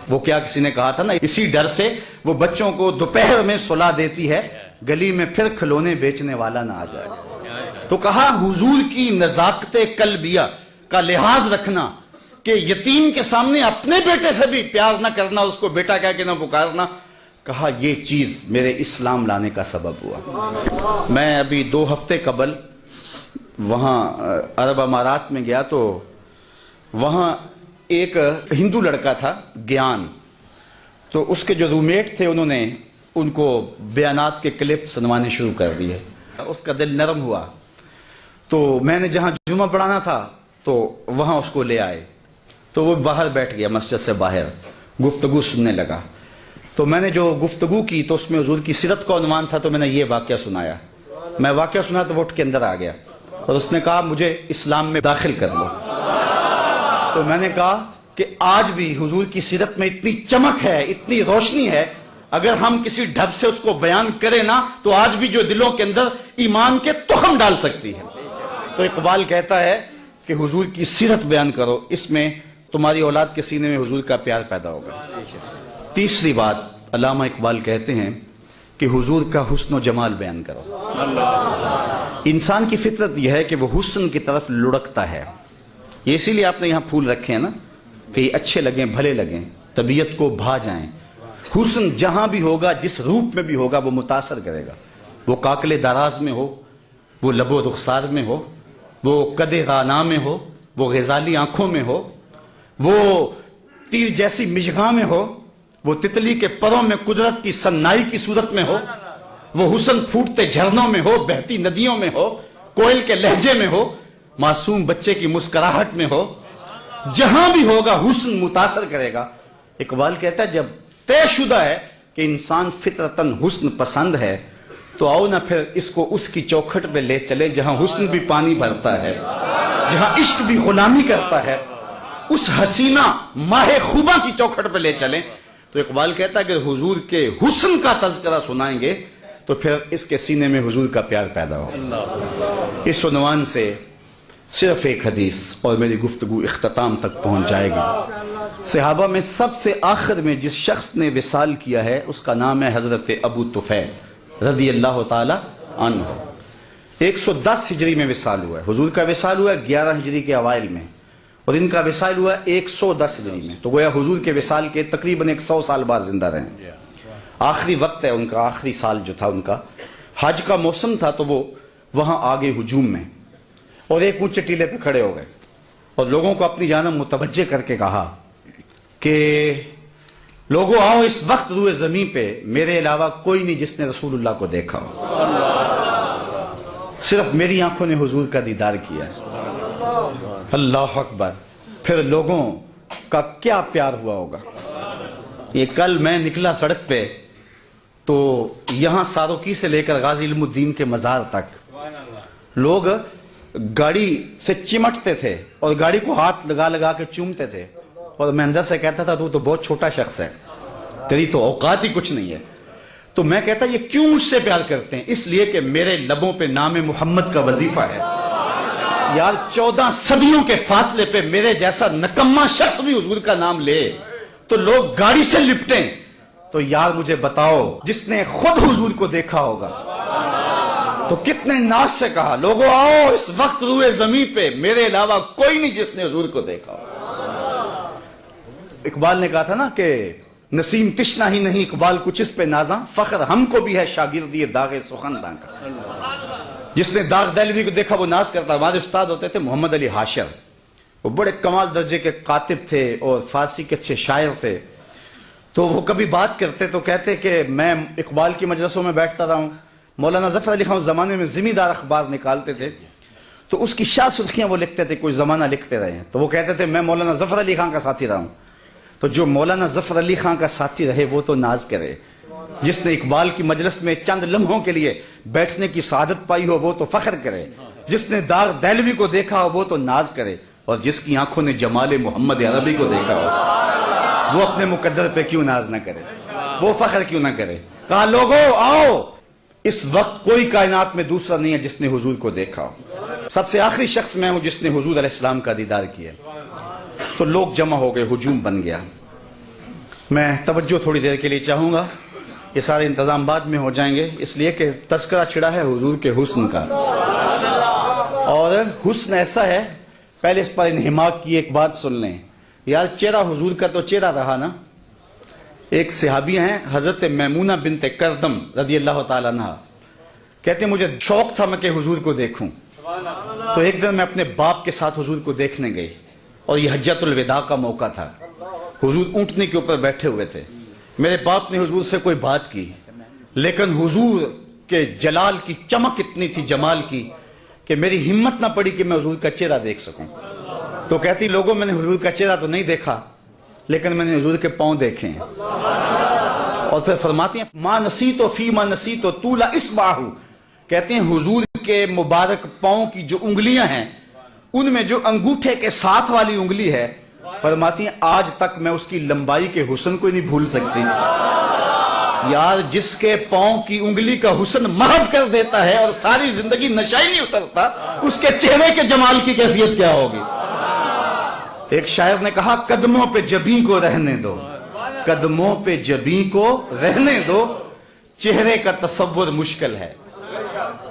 Speaker 2: وہ کیا کسی نے کہا تھا نا، اسی ڈر سے وہ بچوں کو دوپہر میں سلا دیتی ہے گلی میں پھر کھلونے بیچنے والا نہ آ جائے۔ تو کہا حضور کی نزاکت قلبیہ کا لحاظ رکھنا کہ یتیم کے سامنے اپنے بیٹے سے بھی پیار نہ کرنا، اس کو بیٹا کہہ کے نہ پکارنا، کہا یہ چیز میرے اسلام لانے کا سبب ہوا۔ میں ابھی 2 ہفتے قبل وہاں عرب امارات میں گیا تو وہاں ایک ہندو لڑکا تھا گیان، تو اس کے جو رومیٹ تھے انہوں نے ان کو بیانات کے کلپ سنوانے شروع کر دیے۔ اس کا دل نرم ہوا، تو میں نے جہاں جمعہ پڑھانا تھا تو وہاں اس کو لے آئے، تو وہ باہر بیٹھ گیا مسجد سے باہر، گفتگو سننے لگا۔ تو میں نے جو گفتگو کی تو اس میں حضور کی سیرت کا عنوان تھا، تو میں نے یہ واقعہ سنایا۔ میں واقعہ سنا تو وہ اٹھ کے اندر آ گیا اور اس نے کہا مجھے اسلام میں داخل کر لو۔ تو میں نے کہا کہ آج بھی حضور کی سیرت میں اتنی چمک ہے، اتنی روشنی ہے، اگر ہم کسی ڈھب سے اس کو بیان کریں نا تو آج بھی جو دلوں کے اندر ایمان کے تخم ڈال سکتی ہے۔ تو اقبال کہتا ہے کہ حضور کی سیرت بیان کرو، اس میں تمہاری اولاد کے سینے میں حضور کا پیار پیدا ہوگا۔ تیسری بات علامہ اقبال کہتے ہیں کہ حضور کا حسن و جمال بیان کرو۔ انسان کی فطرت یہ ہے کہ وہ حسن کی طرف لڑکتا ہے، یہ اسی لیے آپ نے یہاں پھول رکھے ہیں نا کہ یہ اچھے لگیں، بھلے لگیں، طبیعت کو بھا جائیں۔ حسن جہاں بھی ہوگا، جس روپ میں بھی ہوگا، وہ متاثر کرے گا، وہ کاکل دراز میں ہو، وہ لب و رخسار میں ہو، وہ قد رانا میں ہو، وہ غزالی آنکھوں میں ہو، وہ تیر جیسی مشغاں میں ہو، وہ تتلی کے پروں میں قدرت کی سنائی کی صورت میں ہو، وہ حسن پھوٹتے جھرنوں میں ہو، بہتی ندیوں میں ہو، کوئل کے لہجے میں ہو، معصوم بچے کی مسکراہٹ میں ہو، جہاں بھی ہوگا حسن متاثر کرے گا۔ اقبال کہتا ہے جب طے شدہ ہے کہ انسان فطرتاً حسن پسند ہے تو آؤ نہ پھر اس کو اس کی چوکھٹ پہ لے چلے جہاں حسن بھی پانی بھرتا ہے، جہاں عشق بھی غلامی کرتا ہے، اس حسینہ ماہ خوبہ کی چوکھٹ پہ لے چلیں۔ تو اقبال کہتا ہے کہ حضور کے حسن کا تذکرہ سنائیں گے تو پھر اس کے سینے میں حضور کا پیار پیدا ہو۔ اس عنوان سے صرف ایک حدیث اور میری گفتگو اختتام تک پہنچ جائے گی۔ صحابہ میں سب سے آخر میں جس شخص نے وصال کیا ہے اس کا نام ہے حضرت ابو طفیل رضی اللہ تعالی عنہ۔ 110 ہجری میں وصال ہوا ہے، حضور کا وصال ہوا ہے 11 ہجری کے اوائل میں، اور ان کا وصال ہوا 110 ہجری میں، تو گویا حضور کے وصال کے تقریباً 100 سال بعد زندہ رہے۔ آخری وقت ہے ان کا، آخری سال جو تھا ان کا، حج کا موسم تھا، تو وہ وہاں آگے ہجوم میں اور ایک اونچے ٹیلے پہ کھڑے ہو گئے اور لوگوں کو اپنی جانب متوجہ کر کے کہا کہ لوگوں آؤ، اس وقت روئے زمین پہ میرے علاوہ کوئی نہیں جس نے رسول اللہ کو دیکھا ہو، صرف میری آنکھوں نے حضور کا دیدار کیا ہے۔ اللہ اکبر! پھر لوگوں کا کیا پیار ہوا ہوگا۔ یہ کل میں نکلا سڑک پہ تو یہاں ساروکی سے لے کر غازی علم الدین کے مزار تک لوگ گاڑی سے چمٹتے تھے اور گاڑی کو ہاتھ لگا لگا کے چومتے تھے، اور میں اندر سے کہتا تھا تو بہت چھوٹا شخص ہے، تیری تو اوقات ہی کچھ نہیں ہے۔ تو میں کہتا یہ کیوں مجھ سے پیار کرتے ہیں؟ اس لیے کہ میرے لبوں پہ نام محمد کا وظیفہ ہے۔ یار 14 صدیوں کے فاصلے پہ میرے جیسا نکما شخص بھی حضور کا نام لے تو لوگ گاڑی سے لپٹیں، تو یار مجھے بتاؤ جس نے خود حضور کو دیکھا ہوگا تو کتنے ناز سے کہا لوگوں آؤ، اس وقت روئے زمین پہ میرے علاوہ کوئی نہیں جس نے حضور کو دیکھا ہوگا۔ اقبال نے کہا تھا نا کہ نسیم تشنا ہی نہیں اقبال کچھ اس پہ نازاں، فخر ہم کو بھی ہے شاگردی داغ سخنداں کا۔ جس نے داغ دہلوی کو دیکھا وہ ناز کرتا۔ ہمارے استاد ہوتے تھے محمد علی حاشر، وہ بڑے کمال درجے کے کاتب تھے اور فارسی کے اچھے شاعر تھے۔ تو وہ کبھی بات کرتے تو کہتے کہ میں اقبال کی مجلسوں میں بیٹھتا رہا ہوں، مولانا ظفر علی خان اس زمانے میں ذمہ دار اخبار نکالتے تھے، تو اس کی شاہ سرخیاں وہ لکھتے تھے، کوئی زمانہ لکھتے رہے ہیں، تو وہ کہتے تھے میں مولانا ظفر علی خان کا ساتھی رہا ہوں۔ تو جو مولانا ظفر علی خان کا ساتھی رہے وہ تو ناز کرے، جس نے اقبال کی مجلس میں چند لمحوں کے لیے بیٹھنے کی سعادت پائی ہو وہ تو فخر کرے، جس نے داغ دہلوی کو دیکھا ہو وہ تو ناز کرے، اور جس کی آنکھوں نے جمال محمد عربی کو دیکھا ہو وہ اپنے مقدر پہ کیوں ناز نہ کرے، وہ فخر کیوں نہ کرے۔ کہا لوگو آؤ، اس وقت کوئی کائنات میں دوسرا نہیں ہے جس نے حضور کو دیکھا ہو، سب سے آخری شخص میں ہوں جس نے حضور علیہ السلام کا دیدار کیا۔ تو لوگ جمع ہو گئے، ہجوم بن گیا۔ میں توجہ تھوڑی دیر کے لیے چاہوں گا، یہ سارے انتظام بعد میں ہو جائیں گے، اس لیے کہ تذکرہ چھڑا ہے حضور کے حسن کا، اور حسن ایسا ہے، پہلے اس پر انہماک کی ایک بات سن لیں یار، چہرہ حضور کا تو چہرہ رہا نا۔ ایک صحابی ہیں حضرت میمونہ بنت کردم رضی اللہ تعالیٰ عنہ، کہتے ہیں مجھے شوق تھا میں کہ حضور کو دیکھوں، تو ایک دن میں اپنے باپ کے ساتھ حضور کو دیکھنے گئی، اور یہ حجۃ الوداع کا موقع تھا، حضور اونٹنے کے اوپر بیٹھے ہوئے تھے۔ میرے باپ نے حضور سے کوئی بات کی، لیکن حضور کے جلال کی چمک اتنی تھی، جمال کی، کہ میری ہمت نہ پڑی کہ میں حضور کا چہرہ دیکھ سکوں۔ تو کہتی لوگوں میں نے حضور کا چہرہ تو نہیں دیکھا، لیکن میں نے حضور کے پاؤں دیکھے ہیں۔ اور پھر فرماتی ہیں ما نسیتو فی ما نسیتو طول اصبعہ، کہتے ہیں حضور کے مبارک پاؤں کی جو انگلیاں ہیں ان میں جو انگوٹھے کے ساتھ والی انگلی ہے، فرماتی ہیں آج تک میں اس کی لمبائی کے حسن کو نہیں بھول سکتی۔ یار جس کے پاؤں کی انگلی کا حسن محو کر دیتا ہے اور ساری زندگی نشہ ہی نہیں اترتا، اس کے چہرے کے جمال کی کیفیت کیا ہوگی۔ ایک شاعر نے کہا قدموں پہ جبیں کو رہنے دو، قدموں پہ جبیں کو رہنے دو، چہرے کا تصور مشکل ہے۔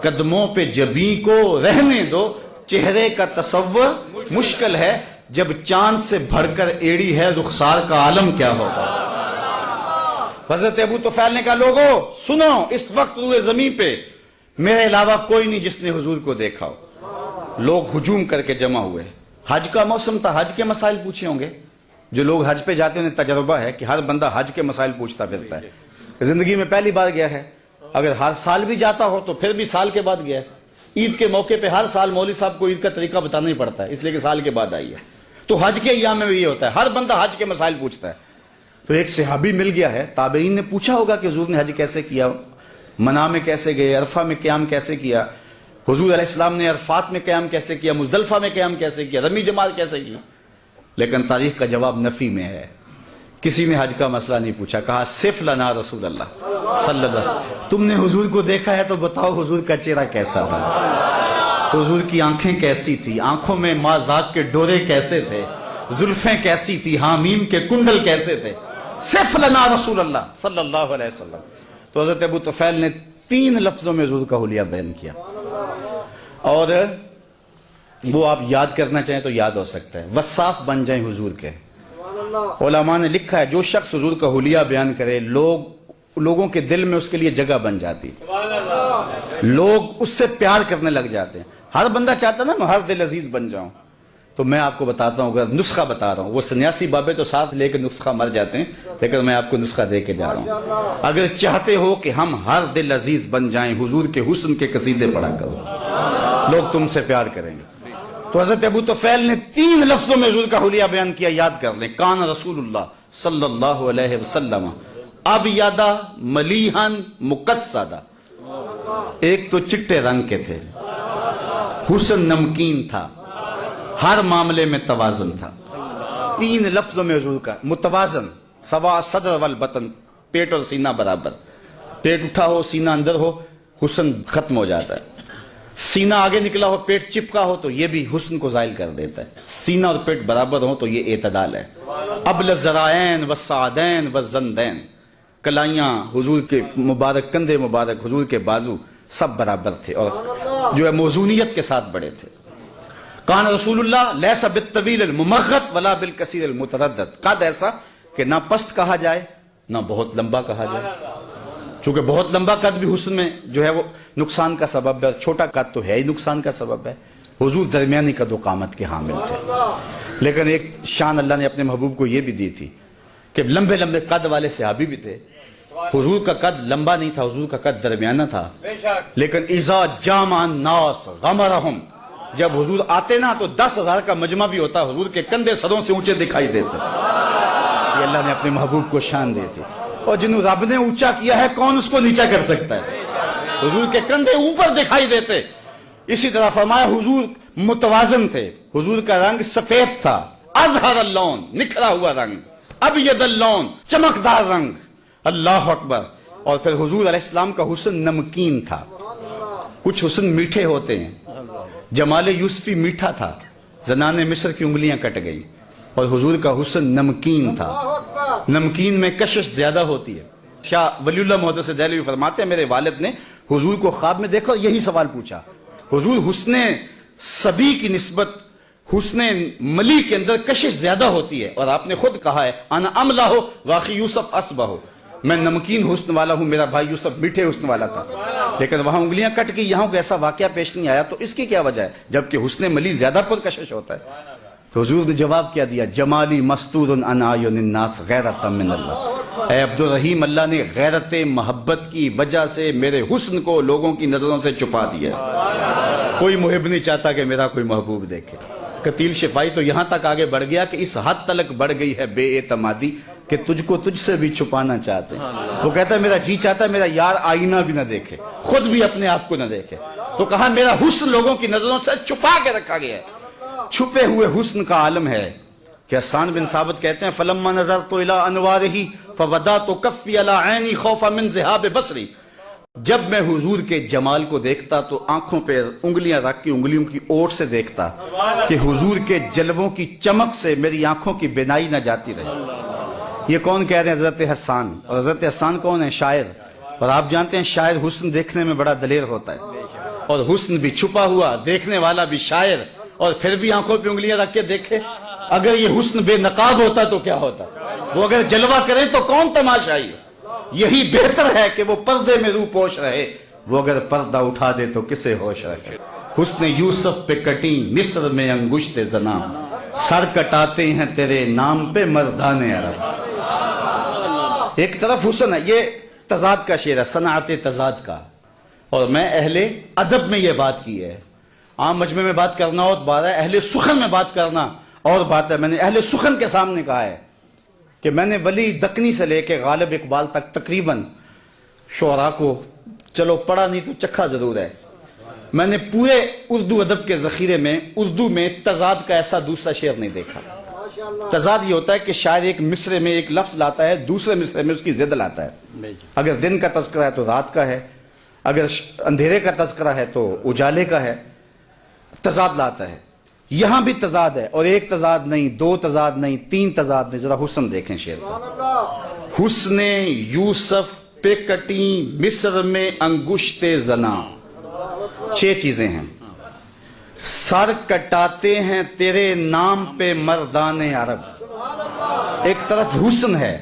Speaker 2: قدموں پہ جبیں کو رہنے دو، چہرے کا تصور مشکل ہے، جب چاند سے بڑھ کر ایڑی ہے رخسار کا عالم کیا ہوگا۔ حضرت ابو طفیل نے کہا لوگو سنو، اس وقت روئے زمین پہ میرے علاوہ کوئی نہیں جس نے حضور کو دیکھا ہو۔ لوگ ہجوم کر کے جمع ہوئے، حج کا موسم تھا، حج کے مسائل پوچھے ہوں گے۔ جو لوگ حج پہ جاتے ہیں انہیں تجربہ ہے کہ ہر بندہ حج کے مسائل پوچھتا پھرتا ہے، زندگی میں پہلی بار گیا ہے، اگر ہر سال بھی جاتا ہو تو پھر بھی سال کے بعد گیا ہے۔ عید کے موقع پہ ہر سال مولوی صاحب کو عید کا طریقہ بتانا ہی پڑتا ہے، اس لیے کہ سال کے بعد آئی ہے۔ تو حج کے ایام میں یہ ہوتا ہے، ہر بندہ حج کے مسائل پوچھتا ہے۔ تو ایک صحابی مل گیا ہے، تابعین نے پوچھا ہوگا کہ حضور نے حج کیسے کیا، منا میں کیسے گئے، عرفہ میں قیام کیسے کیا، حضور علیہ السلام نے عرفات میں قیام کیسے کیا، مزدلفہ میں قیام کیسے کیا، رمی جمال کیسے کیا، لیکن تاریخ کا جواب نفی میں ہے۔ کسی نے حج کا مسئلہ نہیں پوچھا، کہا صف لنا رسول اللہ صلی اللہ علیہ وسلم، تم نے حضور کو دیکھا ہے تو بتاؤ حضور کا چہرہ کیسا تھا، حضور کی آنکھیں کیسی تھی، آنکھوں میں مازاق کے ڈورے کیسے تھے، زلفیں کیسی تھی، حامیم کے کنڈل کیسے تھے، صف لنا رسول اللہ صلی اللہ علیہ وسلم۔ تو حضرت ابو طفیل نے 3 لفظوں میں حضور کا حلیہ بیان کیا، اور وہ آپ یاد کرنا چاہیں تو یاد ہو سکتا ہے، وصاف بن جائیں حضور کے۔ علماء نے لکھا ہے جو شخص حضور کا حلیہ بیان کرے لوگوں کے دل میں اس کے لیے جگہ بن جاتی، لوگ اس سے پیار کرنے لگ جاتے ہیں۔ ہر بندہ چاہتا نا میں ہر دل عزیز بن جاؤں، تو میں آپ کو بتاتا ہوں، اگر نسخہ بتا رہا ہوں، وہ سنیاسی بابے تو ساتھ لے کے نسخہ مر جاتے ہیں، لیکن میں آپ کو نسخہ دے کے جا رہا ہوں۔ اگر چاہتے ہو کہ ہم ہر دل عزیز بن جائیں، حضور کے حسن کے قصیدے پڑھا کرو، لوگ تم سے پیار کریں گے۔ تو حضرت ابو طفیل نے 3 لفظوں میں حضور کا حلیہ بیان کیا، یاد کر لیں۔ کان رسول اللہ صلی اللہ علیہ وسلم ابیض ملیحا مقصدا، ایک تو چٹے رنگ کے تھے، حسن نمکین تھا، ہر معاملے میں توازن تھا۔ 3 لفظوں میں حضور کا متوازن، سوا صدر والبطن، پیٹ اور سینہ برابر، پیٹ اٹھا ہو سینہ اندر ہو حسن ختم ہو جاتا ہے، سینہ آگے نکلا ہو پیٹ چپکا ہو تو یہ بھی حسن کو زائل کر دیتا ہے، سینہ اور پیٹ برابر ہو تو یہ اعتدال ہے۔ ابل الذرائین والسعدین والزندین، کلائیاں حضور کے مبارک، کندھے مبارک، حضور کے بازو سب برابر تھے اور جو ہے موزونیت کے ساتھ بڑے تھے۔ کان رسول اللہ لیس بالطویل الممغط ولا بالکثیر المتردد، قد ایسا کہ نہ پست کہا جائے نہ بہت لمبا کہا جائے، چونکہ بہت لمبا قد بھی حسن میں جو ہے وہ نقصان کا سبب ہے، چھوٹا قد تو ہے ہی نقصان کا سبب ہے۔ حضور درمیانی قد و قامت کے حامل تھے، لیکن ایک شان اللہ نے اپنے محبوب کو یہ بھی دی تھی کہ لمبے لمبے قد والے صحابی بھی تھے۔ حضور کا قد لمبا نہیں تھا، حضور کا قد درمیانہ تھا، لیکن اذا جامع الناس غمرہم، جب حضور آتے نا تو 10,000 کا مجمع بھی ہوتا، حضور کے کندھے سروں سے اونچے دکھائی دیتے۔ یہ اللہ نے اپنے محبوب کو شان دی تھی، اور جنہوں رب نے اونچا کیا ہے کون اس کو نیچا کر سکتا ہے؟ حضور کے کندھے اوپر دکھائی دیتے۔ اسی طرح فرمایا حضور متوازن تھے، حضور کا رنگ سفید تھا، ازہر اللون، نکھرا ہوا رنگ، ابید اللون، چمکدار رنگ، اللہ اکبر۔ اور پھر حضور علیہ السلام کا حسن نمکین تھا۔ کچھ حسن میٹھے ہوتے ہیں، جمال یوسفی میٹھا تھا، زنان مصر کی انگلیاں کٹ گئی، اور حضور کا حسن نمکین تھا۔ نمکین میں کشش زیادہ ہوتی ہے۔ شاہ ولی اللہ محدث دہلوی فرماتے ہیں میرے والد نے حضور کو خواب میں دیکھا اور یہی سوال پوچھا، حضور حسن صبی کی نسبت حسن ملی کے اندر کشش زیادہ ہوتی ہے، اور آپ نے خود کہا ہے انا املا ہو واقعی یوسف اسبہ ہو، میں نمکین حسن والا ہوں، میرا بھائی یوسف میٹھے حسن والا تھا، لیکن وہاں انگلیاں کٹ گئی، یہاں کوئی ایسا واقعہ پیش نہیں آیا، تو اس کی کیا وجہ ہے جبکہ حسن ملی زیادہ پرکشش ہوتا ہے؟ تو حضور نے جواب کیا دیا، جمالی مستور عن اعین الناس غیرۃ من اللہ، اے عبد الرحیم، اللہ نے غیرت محبت کی وجہ سے میرے حسن کو لوگوں کی نظروں سے چھپا دیا۔ کوئی محب نہیں چاہتا کہ میرا کوئی محبوب دیکھے۔ قتیل شفائی تو یہاں تک آگے بڑھ گیا کہ اس حد تلک بڑھ گئی ہے بے اعتمادی کہ تجھ کو تجھ سے بھی چھپانا چاہتے ہیں۔ وہ کہتا ہے میرا جی چاہتا ہے میرا یار آئینہ بھی نہ دیکھے، خود بھی اپنے آپ کو نہ دیکھے، تو کہا میرا حسن لوگوں کی نظروں سے چھپا کے رکھا گیا ہے۔ چھپے ہوئے حسن کا عالم ہے کہ حسان بن ثابت کہتے ہیں فلما نظرت الی انوارہ فودعت کفی علی عینی خوفا من ذہاب بصری، جب میں حضور کے جمال کو دیکھتا تو آنکھوں پہ انگلیاں رکھ کے انگلیوں کی اوٹ سے دیکھتا کہ حضور کے جلووں کی چمک سے میری آنکھوں کی بینائی نہ جاتی رہے۔ یہ کون کہہ رہے ہیں؟ حضرت حسان۔ اور حضرت حسان کون ہے؟ شاعر۔ اور آپ جانتے ہیں شاعر حسن دیکھنے میں بڑا دلیر ہوتا ہے، اور حسن بھی چھپا ہوا، دیکھنے والا بھی شاعر، اور پھر بھی آنکھوں پہ انگلیاں رکھ کے دیکھے۔ اگر یہ حسن بے نقاب ہوتا تو کیا ہوتا؟ وہ اگر جلوہ کرے تو کون تماشائی؟ یہی بہتر ہے کہ وہ پردے میں روح پوش رہے، وہ اگر پردہ اٹھا دے تو کسے ہوش رکھے۔ حسن یوسف پہ کٹی مصر میں انگشت زنا، سر کٹاتے ہیں تیرے نام پہ مردان عرب۔ ایک طرف حسن ہے، یہ تضاد کا شعر ہے، صنعت تضاد کا، اور میں اہل ادب میں یہ بات کی ہے۔ عام مجمع میں بات کرنا اور بات ہے، اہل سخن میں بات کرنا اور بات ہے۔ میں نے اہل سخن کے سامنے کہا ہے کہ میں نے ولی دکنی سے لے کے غالب اقبال تک تقریباً شعراء کو چلو پڑھا نہیں تو چکھا ضرور ہے، میں نے پورے اردو ادب کے ذخیرے میں اردو میں تضاد کا ایسا دوسرا شعر نہیں دیکھا۔ تضاد یہ ہوتا ہے کہ شاعر ایک مصرے میں ایک لفظ لاتا ہے، دوسرے مصرے میں اس کی ضد لاتا ہے۔ اگر دن کا تذکرہ ہے تو رات کا ہے، اگر اندھیرے کا تذکرہ ہے تو اجالے کا ہے، تضاد لاتا ہے۔ یہاں بھی تضاد ہے، اور ایک تضاد نہیں، دو تضاد نہیں، تین تضاد نہیں۔ ذرا حسن دیکھیں شعر کا، حسن یوسف پہ کٹی مصر میں انگشت زنا، 6 چیزیں ہیں۔ سر کٹاتے ہیں تیرے نام پہ مردان عرب، ایک طرف حسن ہے،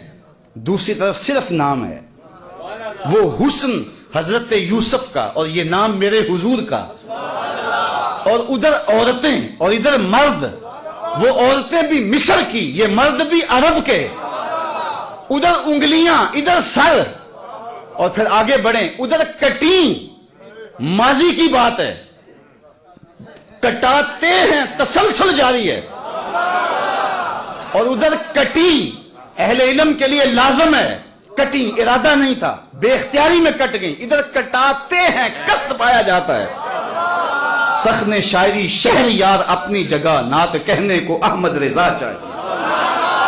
Speaker 2: دوسری طرف صرف نام ہے۔ وہ حسن حضرت یوسف کا اور یہ نام میرے حضور کا، اور ادھر عورتیں اور ادھر مرد، وہ عورتیں بھی مصر کی، یہ مرد بھی عرب کے، ادھر انگلیاں ادھر سر، اور پھر آگے بڑھیں ادھر کٹیں، ماضی کی بات ہے، کٹاتے ہیں تسلسل جاری ہے، اور ادھر کٹیں اہل علم کے لیے لازم ہے، کٹیں ارادہ نہیں تھا، بے اختیاری میں کٹ گئی، ادھر کٹاتے ہیں قصد پایا جاتا ہے۔ سخن شاعری شہر یار اپنی جگہ، نعت کہنے کو احمد رضا چاہیے۔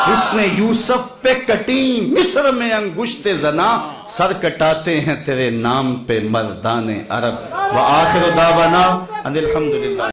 Speaker 2: حسن یوسف پہ کٹیں مصر میں انگشت زنا، سر کٹاتے ہیں تیرے نام پہ مردان عرب۔ وآخر دعوانا ان الحمدللہ۔